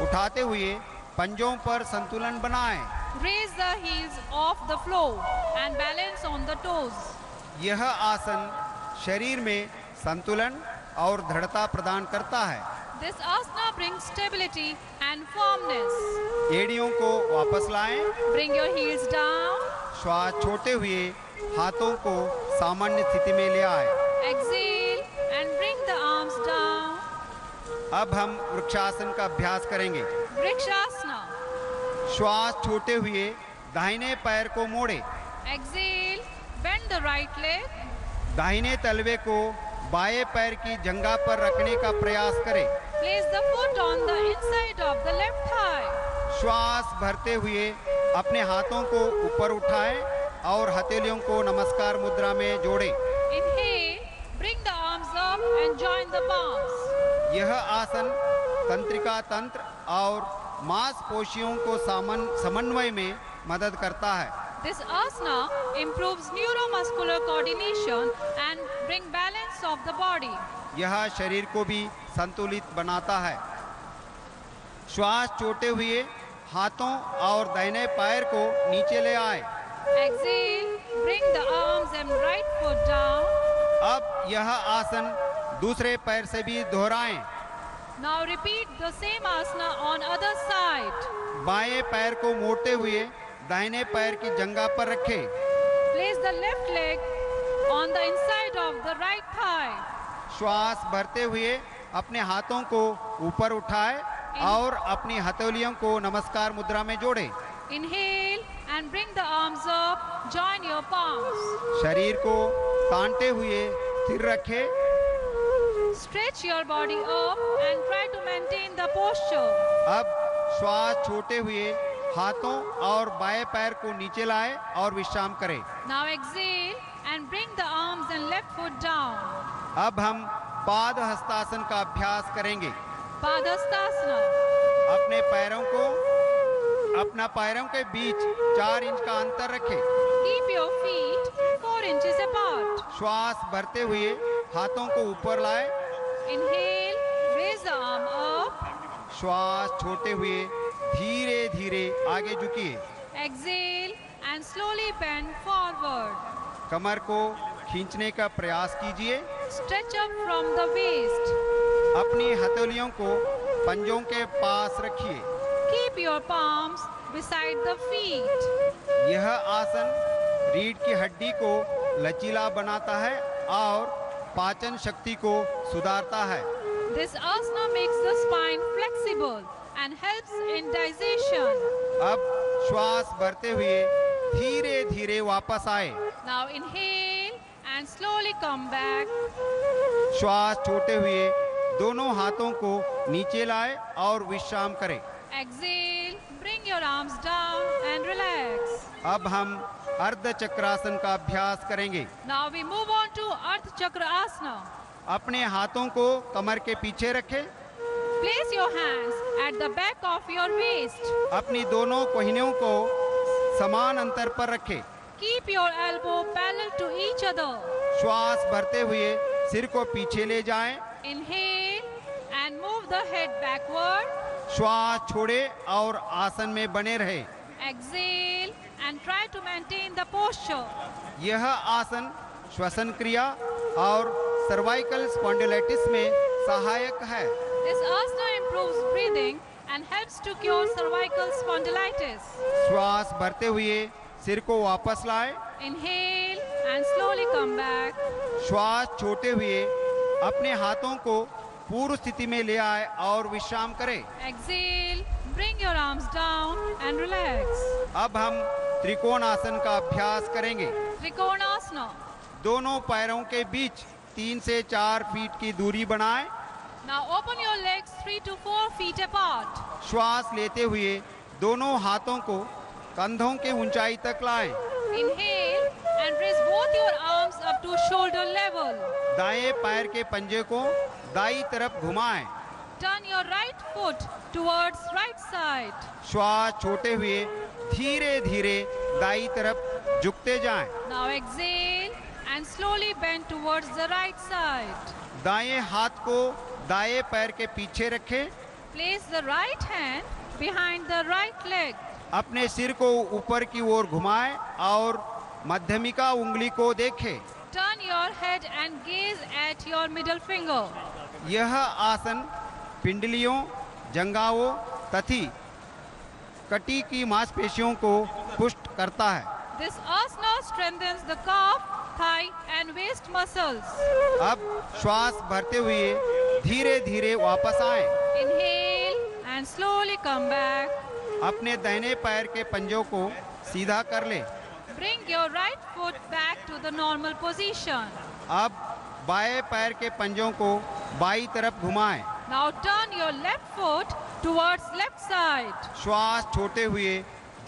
उठाते हुए पंजों पर संतुलन बनाएं। Raise the heels off the floor and balance on the toes. यह आसन शरीर में संतुलन और दृढ़ता प्रदान करता है। This asana brings stability and firmness. एड़ियों को वापस लाएं। Bring your heels down. श्वास छोड़ते हुए हाथों को सामान्य स्थिति में ले आए। Exhale and bring the arms down. अब हम वृक्षासन का अभ्यास करेंगे। Vrikshasana. श्वास छोड़ते हुए दाहिने पैर को मोड़े। Exhale, bend the right leg. दाहिने तलवे को बाएं पैर की जंघा पर रखने का प्रयास करें। Place the foot on the inside of the left thigh. श्वास भरते हुए अपने हाथों को ऊपर उठाएं और हथेलियों को नमस्कार मुद्रा में जोड़ें। Inhale, bring the arms up and join the palms. यह आसन तंत्रिका तंत्र और मांसपेशियों को समन्वय में मदद करता है। This asana improves neuromuscular coordination and bring balance of the body. यह शरीर को भी संतुलित बनाता है। श्वास छोड़ते हुए हाथों और दाहिने पैर को नीचे ले आए। Exhale, bring the arms and right foot down. अब यह आसन दूसरे पैर से भी दोहराएं। Now repeat the same asana on other side. बाएं पैर को मोड़ते हुए दाहिने पैर की जंघा पर रखें। Place the left leg on the inside of the right thigh. श्वास भरते हुए अपने हाथों को ऊपर उठाएं और अपनी हथेलियों को नमस्कार मुद्रा में जोड़ें। Inhale and bring the arms up. Join your palms. शरीर को तानते हुए स्थिर रखें। Stretch your body up and try to maintain the posture. अब श्वास छोड़ते हुए हाथों और बाएं पैर को नीचे लाएं और विश्राम करें। Now exhale and bring the arms and left foot down. अब हम पाद हस्तासन का अभ्यास करेंगे। Padhastasana. अपना पैरों के बीच 4 इंच का अंतर रखें। Keep your feet 4 inches apart. श्वास भरते हुए हाथों को ऊपर लाए। Inhale, raise the arm up. श्वास छोड़ते हुए धीरे धीरे आगे झुकिए। Exhale and slowly bend forward. कमर को खींचने का प्रयास कीजिए। Stretch up from the waist. अपनी हथेलियों को पंजों के पास रखिए। Keep your palms beside the feet. यह आसन रीढ़ की हड्डी को लचीला बनाता है और पाचन शक्ति को सुधारता है। This asana makes the spine flexible and helps in digestion. अब श्वास भरते हुए धीरे धीरे वापस आए। Now inhale and slowly come back. श्वास छोड़ते हुए दोनों हाथों को नीचे लाए और विश्राम करें। Exhale, bring your arms down and relax. अब हम अर्ध चक्रासन का अभ्यास करेंगे। Now we move on to Ardha Chakra Asana. अपने हाथों को कमर के पीछे रखें। Place your hands at the back of your waist. अपनी दोनों कोहनियों को समान अंतर पर रखें। Keep your elbow parallel to each other. श्वास भरते हुए सिर को पीछे ले जाएं। Inhale and move the head backward. श्वास छोड़े और आसन में बने रहे। Exhale and try to maintain the posture. यह आसन श्वसन क्रिया और सर्वाइकल स्पॉन्डिलाइटिस में सहायक है। This asana improves breathing and helps to cure cervical spondylitis. श्वास भरते हुए सिर को वापस लाए। Inhale and slowly come back. श्वास छोड़ते हुए अपने हाथों को पूर्व स्थिति में ले आए और विश्राम करें। Exhale, bring your arms down and relax. अब हम त्रिकोण आसन का अभ्यास करेंगे। Trikonasana. दोनों पैरों के बीच 3 से 4 फीट की दूरी बनाएं। Now open your legs 3 to 4 feet apart. श्वास लेते हुए दोनों हाथों को कंधों के ऊंचाई तक लाएं। Inhale and raise both your arms up to shoulder level. दाएं पैर के पंजे को दाईं तरफ घुमाएं। Turn your right foot towards right side. श्वास छोड़ते हुए धीरे धीरे दाईं तरफ झुकते जाएं। Now exhale and slowly bend towards the right side. दाएं हाथ को दाएं पैर के पीछे रखें। Place the right hand behind the right leg. अपने सिर को ऊपर की ओर घुमाएं और मध्यमिका उंगली को देखें। Turn your head and gaze at your middle finger. यह आसन पिंडलियों, जंघाओं तथा कटी की मांसपेशियों को पुष्ट करता है। This asana strengthens the calf, thigh and waist muscles. अब श्वास भरते हुए धीरे धीरे वापस आएं। Inhale and slowly come back. अपने दाहिने पैर के पंजों को सीधा कर ले। Bring your right foot back to the normal position. अब बाएं पैर के पंजों को बाईं तरफ घुमाएं। Now turn your left foot towards left side. श्वास छोड़ते हुए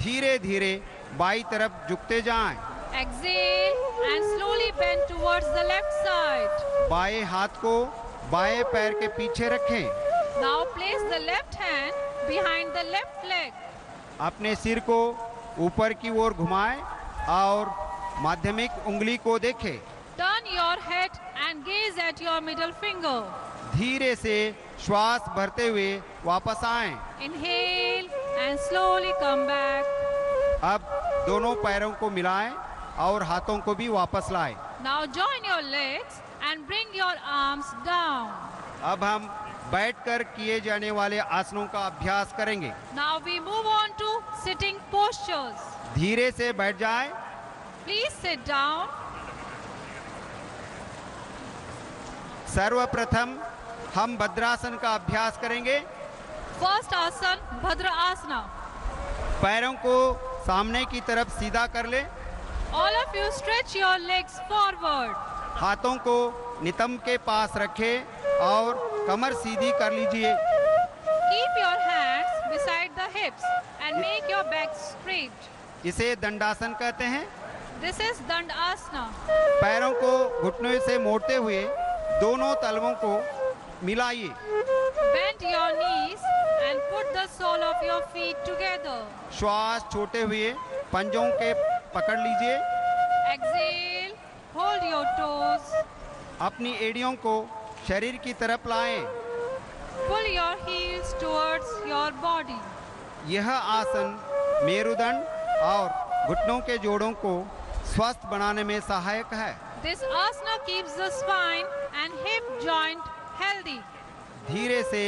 धीरे धीरे बाईं तरफ झुकते जाएं। Exhale and slowly bend towards the left side. बाएं हाथ को बाएं पैर के पीछे रखें। Now place the left hand behind the left leg. अपने सिर को ऊपर की ओर घुमाएं और माध्यमिक उंगली को देखें। Turn your head and gaze at your middle finger. धीरे से श्वास भरते हुए वापस आएं। Inhale and slowly come back. अब दोनों पैरों को मिलाएं और हाथों को भी वापस लाएं। Now join your legs and bring your arms down. अब हम बैठकर किए जाने वाले आसनों का अभ्यास करेंगे। Now we move on to sitting postures. धीरे से बैठ जाएं। Please sit down. सर्वप्रथम हम भद्रासन का अभ्यास करेंगे। First asan, Bhadra Asana. पैरों को सामने की तरफ सीधा कर ले। All of you stretch your legs forward. हाथों को नितंब के पास रखें और कमर सीधी कर लीजिए। Keep your hands beside the hips and make your back straight. इसे दंडासन कहते हैं। This is Dandasana. पैरों को घुटनों से मोड़ते हुए दोनों तलवों को मिलाइए। Bend your knees and put the sole of your feet together. श्वास छोड़ते हुए पंजों के पकड़ लीजिए। Exhale, hold your toes. अपनी एड़ियों को शरीर की तरफ लाएं। Pull your heels towards your body. यह आसन मेरुदंड और घुटनों के जोड़ों को स्वस्थ बनाने में सहायक है। This asana keeps the spine and hip joint healthy. धीरे से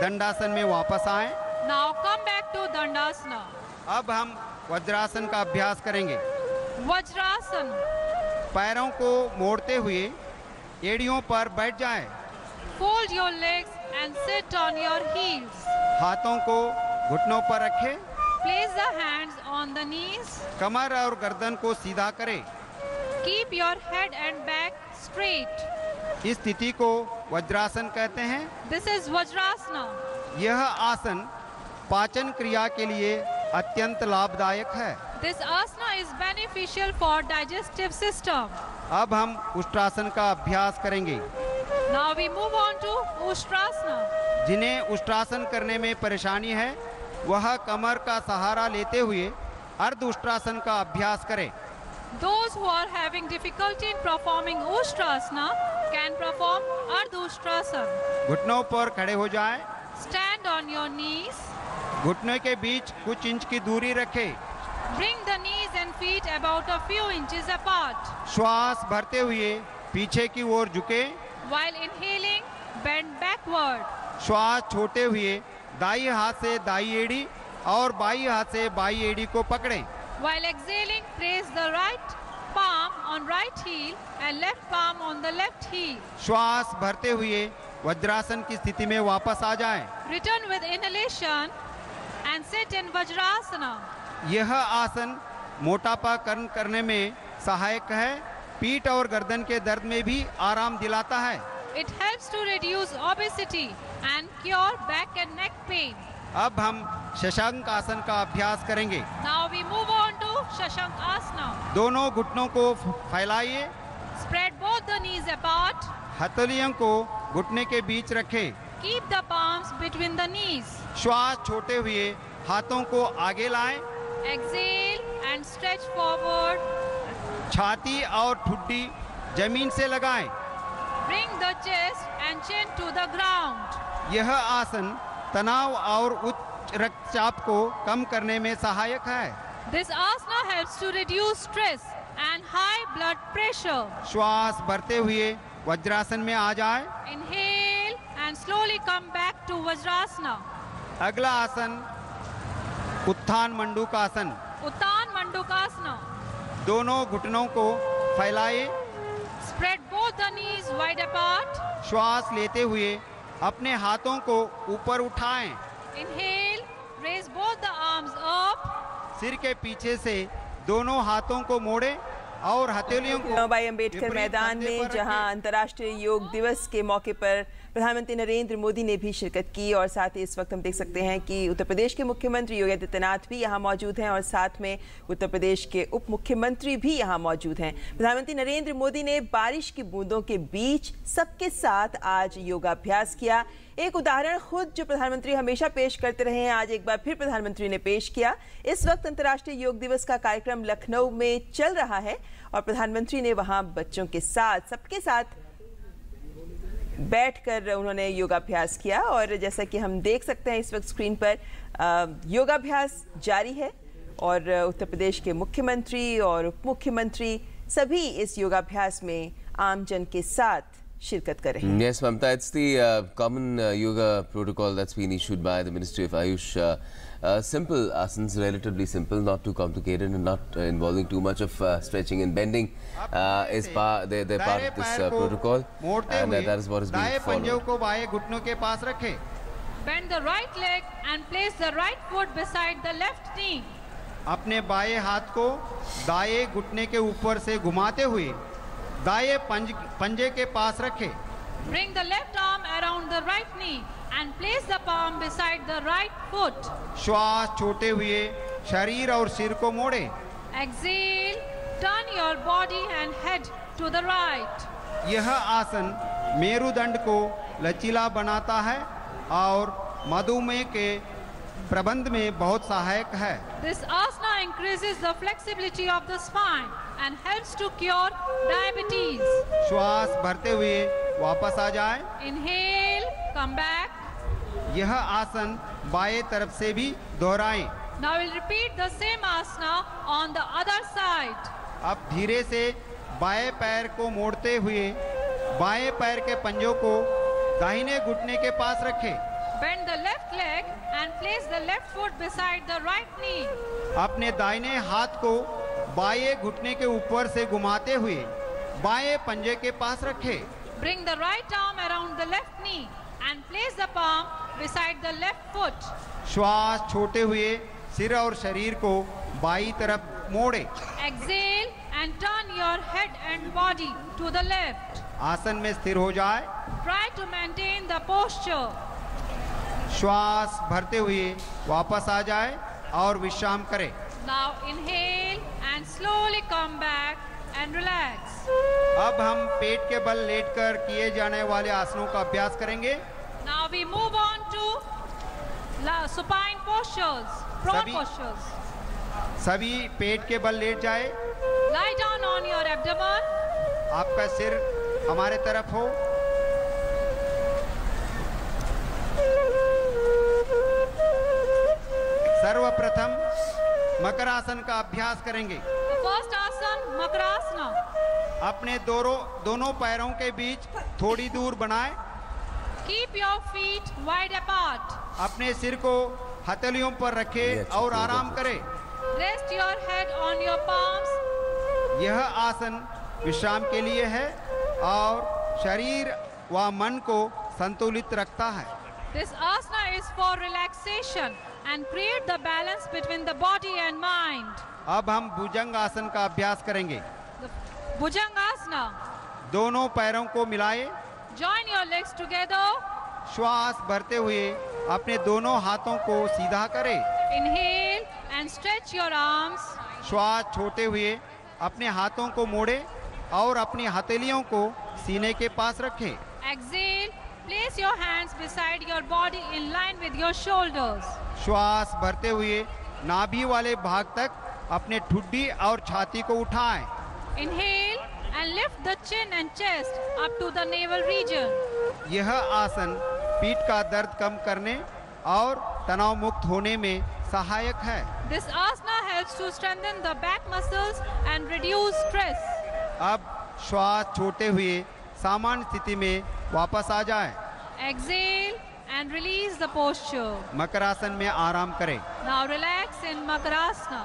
दंडासन में वापस आएं। Now come back to Dandasana. अब हम वज्रासन का अभ्यास करेंगे। Vajrasana. पैरों को मोड़ते हुए एड़ियों पर बैठ जाएं। Fold your legs and sit on your heels. हाथों को घुटनों पर रखें। Place the hands on the knees. कमर और गर्दन को सीधा करें। Keep your head and back straight. इस स्थिति को वज्रासन कहते हैं। This is Vajrasana. यह आसन पाचन क्रिया के लिए अत्यंत लाभदायक है। This asana is beneficial for digestive system. अब हम उष्ट्रासन का अभ्यास करेंगे। Now we move on to Ustrasana. जिन्हें उष्ट्रासन करने में परेशानी है वह कमर का सहारा लेते हुए अर्ध उष्ट्रासन का अभ्यास करें। Those who are having difficulty in performing Ustrasana can perform Ardha Ustrasana. घुटनों पर खड़े हो जाएं। Stand on your knees. घुटनों के बीच कुछ इंच की दूरी रखें। Bring the knees and feet about a few inches apart. श्वास भरते हुए पीछे की ओर झुके। While inhaling, bend backward. श्वास छोड़ते हुए दाई हाथ से दाई एड़ी और बाई हाथ से बाई एड़ी को पकड़ें। While exhaling, place the right palm on right heel and left palm on the left heel. श्वास भरते हुए वज्रासन की स्थिति में वापस आ जाएं। Return with inhalation and sit in Vajrasana. यह आसन मोटापा कम करने में सहायक है। पीठ और गर्दन के दर्द में भी आराम दिलाता है। It helps to reduce obesity and cure back and neck pain. अब हम शशांक आसन का अभ्यास करेंगे। Now we move on to Shashank Asana. दोनों घुटनों को फैलाइए। Spread both the knees apart. हथेलियों को घुटने के बीच रखें। Keep the palms between the knees. श्वास छोड़ते हुए हाथों को आगे लाएं। Exhale and stretch forward. छाती और ठुड्डी जमीन से लगाएं। Bring the chest and chin to the ground. यह आसन तनाव और उच्च रक्तचाप को कम करने में सहायक है। This asana helps to reduce stress and high blood pressure. श्वास भरते हुए वज्रासन में आ जाएं। Inhale and slowly come back to Vajrasana. अगला आसन उत्थान मंडूकासन। Uttan Mandukasana. दोनों घुटनों को फैलाए। Spread both the knees wide apart. श्वास लेते हुए अपने हाथों को ऊपर उठाएं। Inhale, raise both the arms up. सिर के पीछे से दोनों हाथों को मोड़ें और हथेलियों को भाई अंबेडकर मैदान में जहां अंतर्राष्ट्रीय योग दिवस के मौके पर प्रधानमंत्री नरेंद्र मोदी ने भी शिरकत की और साथ ही इस वक्त हम देख सकते हैं कि उत्तर प्रदेश के मुख्यमंत्री योगी आदित्यनाथ भी यहां मौजूद हैं और साथ में उत्तर प्रदेश के उप मुख्यमंत्री भी यहां मौजूद हैं। प्रधानमंत्री नरेंद्र मोदी ने बारिश की बूंदों के बीच सबके साथ आज योगाभ्यास किया। एक उदाहरण खुद जो प्रधानमंत्री हमेशा पेश करते रहे हैं, आज एक बार फिर प्रधानमंत्री ने पेश किया। इस वक्त अंतर्राष्ट्रीय योग दिवस का कार्यक्रम लखनऊ में चल रहा है और प्रधानमंत्री ने वहां बच्चों के साथ सबके साथ बैठकर उन्होंने योगाभ्यास किया और जैसा कि हम देख सकते हैं इस वक्त स्क्रीन पर योगाभ्यास जारी है और उत्तर प्रदेश के मुख्यमंत्री और उप मुख्यमंत्री सभी इस योगाभ्यास में आमजन के साथ शिरकत कर रहे हैं। Yes, Mamta, it's the common yoga protocol that's been issued by the Ministry of Ayush. Simple asanas, relatively simple, not too complicated and not involving too much of stretching and bending is they're part of this protocol and that is what is being followed. पंजों को बाएं घुटनों के पास रखें। Bend the right leg and place the right foot beside the left knee. अपने बाएं हाथ को दाएं घुटने के ऊपर से घुमाते हुए दाएं पंजे के पास रखें। Bring the left arm around the right knee and place the palm beside the right foot. श्वास छोड़ते हुए शरीर और सिर को मोड़ें। Exhale, turn your body and head to the right. यह आसन मेरुदंड को लचीला बनाता है और मधुमेह के प्रबंध में बहुत सहायक है। This asana increases the flexibility of the spine and helps to cure diabetes. श्वास भरते हुए वापस आ जाए। Inhale, come back. यह आसन बाएं तरफ से भी दोहराएं। Now we'll repeat the same asana on the other side. अब धीरे से बाएं पैर को मोड़ते हुए बाएं पैर के पंजों को दाहिने घुटने के पास रखें। Bend the left leg and place the left foot beside the right knee. अपने दाहिने हाथ को बाएं घुटने के ऊपर से घुमाते हुए बाएं पंजे के पास रखें। Bring the right arm around the left knee and place the palm beside the left foot. श्वास छोड़ते हुए सिर और शरीर को बाईं तरफ मोड़े। Exhale and turn your head and body to the left. आसन में स्थिर हो जाए। Try to maintain the posture. श्वास भरते हुए वापस आ जाए और विश्राम करें। Now inhale and slowly come back and relax. अब हम पेट के बल लेटकर किए जाने वाले आसनों का अभ्यास करेंगे। Now we move on to supine postures, prone postures. सभी पेट के बल लेट जाए। Lie down on your abdomen. आपका सिर हमारे तरफ हो। सर्वप्रथम मकरासन का अभ्यास करेंगे। The first आसन मकरासना। अपने दोनों पैरों के बीच थोड़ी दूर बनाएं। Keep your feet wide apart. अपने सिर को हथेलियों पर रखें और आराम करें। Rest your head on your palms. यह आसन विश्राम के लिए है और शरीर व मन को संतुलित रखता है। This asana is for relaxation and create the balance between the body and mind. अब हम भुजंग आसन का अभ्यास करेंगे। भुजंगासना। दोनों पैरों को मिलाएं। Join your legs together. श्वास भरते हुए अपने दोनों हाथों को सीधा करें। Inhale and stretch your arms. श्वास छोड़ते हुए अपने हाथों को मोड़ें और अपनी हथेलियों को सीने के पास रखें। Exhale. Place your hands beside your body in line with your shoulders. श्वास भरते हुए नाभि वाले भाग तक अपने ठुड्डी और छाती को उठाएं। Inhale and lift the chin and chest up to the navel region. यह आसन पीठ का दर्द कम करने और तनाव मुक्त होने में सहायक है। This asana helps to strengthen the back muscles and reduce stress. अब श्वास छोड़ते हुए सामान्य स्थिति में वापस आ जाए। Exhale and release the posture. Makarasana में आराम करें। Now relax in Makarasana.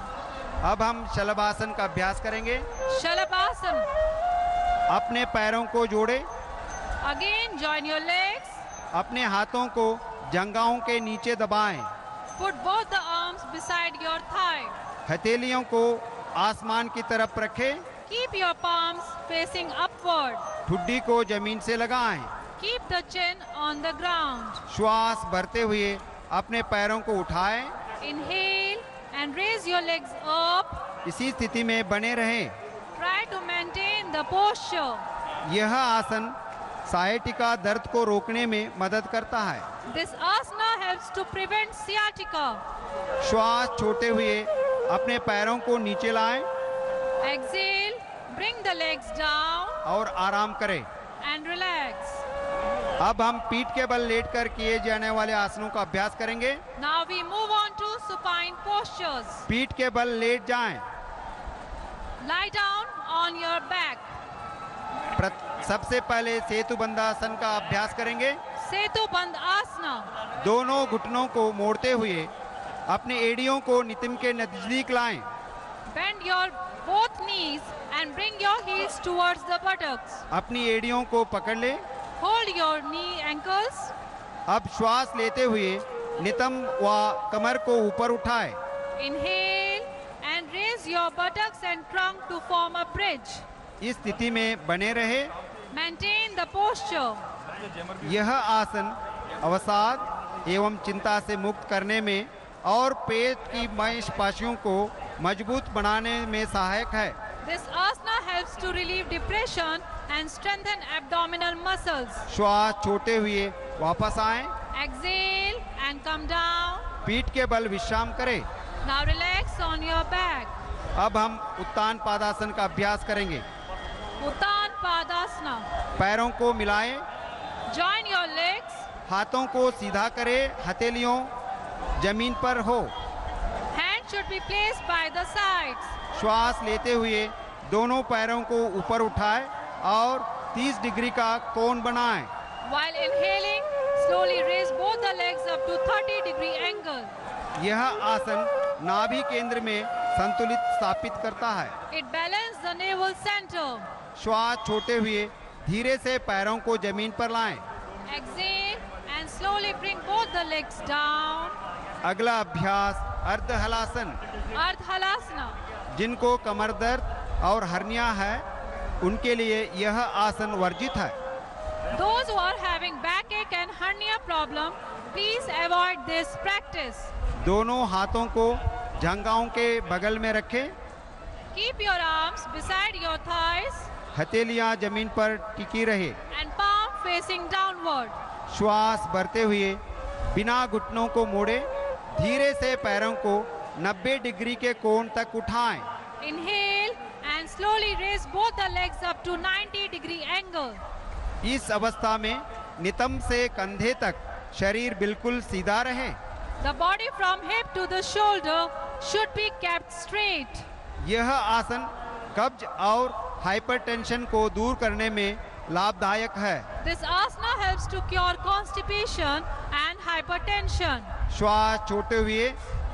अब हम शलभासन का अभ्यास करेंगे। Shalabhasana. अपने पैरों को जोड़ें। Again join your legs. अपने हाथों को जंघाओं के नीचे दबाएं। Put both the arms beside your thigh. हथेलियों को आसमान की तरफ रखें। Keep your palms facing upward. ठुड्डी को जमीन से लगाएं। Keep the chin on the ground. श्वास भरते हुए अपने पैरों को उठाएं। Inhale and raise your legs up. इसी स्थिति में बने रहें। Try to maintain the posture. यह आसन सायटिका दर्द को रोकने में मदद करता है। This asana helps to prevent sciatica. श्वास छोड़ते हुए अपने पैरों को नीचे लाएं। Exhale, bring the legs down और आराम करें। and relax. अब हम पीठ के बल लेटकर किए जाने वाले आसनों का अभ्यास करेंगे। Now we move on to supine postures. पीठ के बल लेट जाएं। Lie down on your back. सबसे पहले सेतु बंधासन का अभ्यास करेंगे। Setu Bandh Asana. दोनों घुटनों को मोड़ते हुए अपने एड़ियों को नितंब के नजदीक लाएं। Bend your both knees and bring your heels towards the buttocks. अपनी एड़ियों को पकड़ लें। Hold your knee ankles. अब श्वास लेते हुए नितंब व कमर को ऊपर उठाएं। Inhale and raise your buttocks and trunk to form a bridge. इस स्थिति में बने रहे। Maintain the posture. यह आसन अवसाद एवं चिंता से मुक्त करने में और पेट की मांसपेशियों को मजबूत बनाने में सहायक है। This asana helps to relieve depression and strengthen abdominal muscles. श्वास छोड़ते हुए वापस आएं। Exhale and come down. पीठ के बल विश्राम करें। Now relax on your back. अब हम उत्तान पादासन का अभ्यास करेंगे। Uttan Padasana. पैरों को मिलाएं, Join your legs. हाथों को सीधा करें, हथेलियों जमीन पर हो। Hands should be placed by the sides. श्वास लेते हुए दोनों पैरों को ऊपर उठाएं और 30 डिग्री का कोण बनाएं। While inhaling, slowly raise both the legs up to 30-degree angle. यह आसन नाभि केंद्र में संतुलित स्थापित करता है। It balances the navel center. श्वास छोड़ते हुए धीरे से पैरों को जमीन पर लाएं। Exhale and slowly bring both the legs down. अगला अभ्यास अर्ध हलासन। Ardha Halasana. जिनको कमर दर्द और हर्निया है उनके लिए यह आसन वर्जित है। Those who are having backache and hernia problem, please avoid this practice. दोनों हाथों को जंघाओं के बगल में रखें। Keep your arms beside your thighs हथेलियां जमीन पर टिकी रहे। and palm facing downward. श्वास भरते हुए बिना घुटनों को मोड़े धीरे से पैरों को 90 डिग्री के कोण तक उठाएं। Inhale and slowly raise both the legs up to 90-degree angle. इस अवस्था में नितंब से कंधे तक शरीर बिल्कुल सीधा रहे। The body from hip to the shoulder should be kept straight. यह आसन कब्ज और हाइपरटेंशन को दूर करने में लाभदायक है। This asana helps to cure constipation and hypertension. श्वास छोड़ते हुए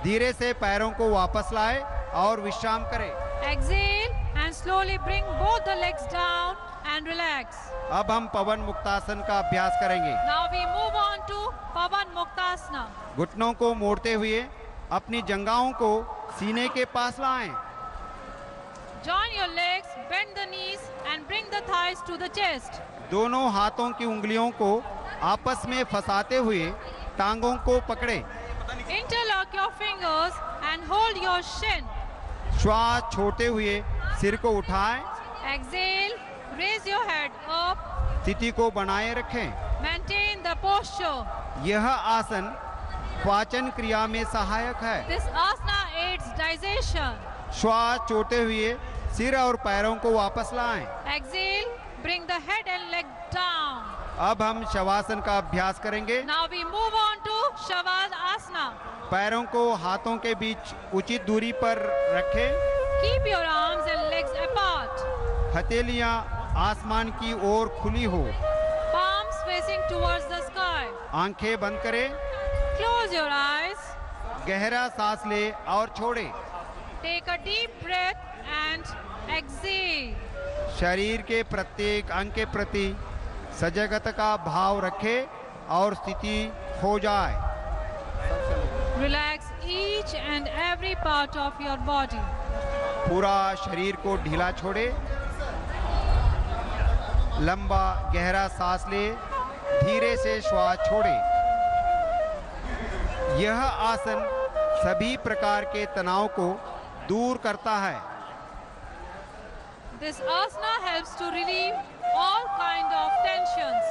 धीरे से पैरों को वापस लाएं और विश्राम करें। Exhale and slowly bring both the legs down and relax. अब हम पवन मुक्तासन का अभ्यास करेंगे। Now we move on to Pavan Muktasana. घुटनों को मोड़ते हुए अपनी जंघाओं को सीने के पास लाएं। Join your legs, bend the knees and bring the thighs to the chest. दोनों हाथों की उंगलियों को आपस में फंसाते हुए टांगों को पकड़े। Interlock your fingers and hold your shin. श्वास छोड़ते हुए सिर को उठाएं। Exhale, raise your head up. स्थिति को बनाए रखें। Maintain the posture. यह आसन पाचन क्रिया में सहायक है। This asana aids digestion. श्वास छोड़ते हुए सिर और पैरों को वापस लाएं। Exhale, bring the head and leg down. अब हम शवासन का अभ्यास करेंगे। Now we move on to Shavasana. पैरों को हाथों के बीच उचित दूरी पर रखें। Keep your arms and legs apart. हथेलियां आसमान की ओर खुली हो। Palms facing towards the sky. आंखें बंद करें। Close your eyes. गहरा सांस ले और छोड़े। Take a deep breath and exhale. शरीर के प्रत्येक अंग के प्रति सजगता का भाव रखें और स्थिति हो जाए। Relax each and every part of your body. पूरा शरीर को ढीला छोड़े। लंबा गहरा सांस ले, धीरे से श्वास छोड़े। यह आसन सभी प्रकार के तनाव को दूर करता है। This asana helps to relieve all kind of tensions.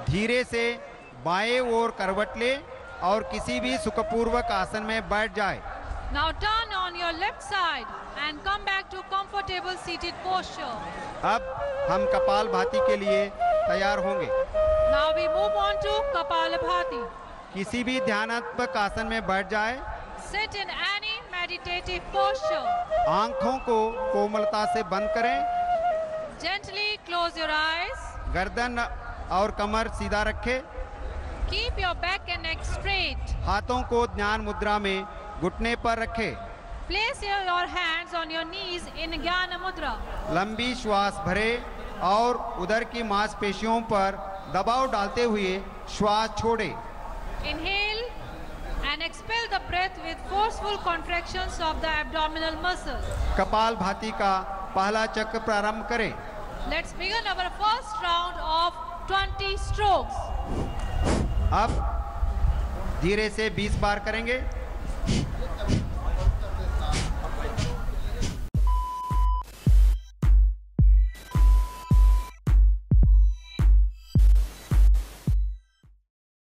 धीरे से बाएं ओर करवट ले और किसी भी सुखपूर्वक आसन में बैठ जाए। Now turn on your left side and come back to comfortable seated posture. अब हम कपालभाति के लिए तैयार होंगे। Now we move on to Kapalabhati. किसी भी ध्यानात्मक आसन में बैठ जाए। Sit in any meditative posture. आंखों को कोमलता से बंद करें। Gently close your eyes. गर्दन और कमर सीधा रखें। Keep your back and neck straight. हाथों को ध्यान मुद्रा में घुटने पर रखें। Place your hands on your knees in Jnana Mudra. लंबी श्वास भरे और उदर की मांसपेशियों पर दबाव डालते हुए श्वास छोड़े। Inhale and expel the breath with forceful contractions of the abdominal muscles. Kapalbhati का पहला चक्र प्रारंभ करें। Let's begin our first round of 20 strokes. अब धीरे से 20 बार करेंगे।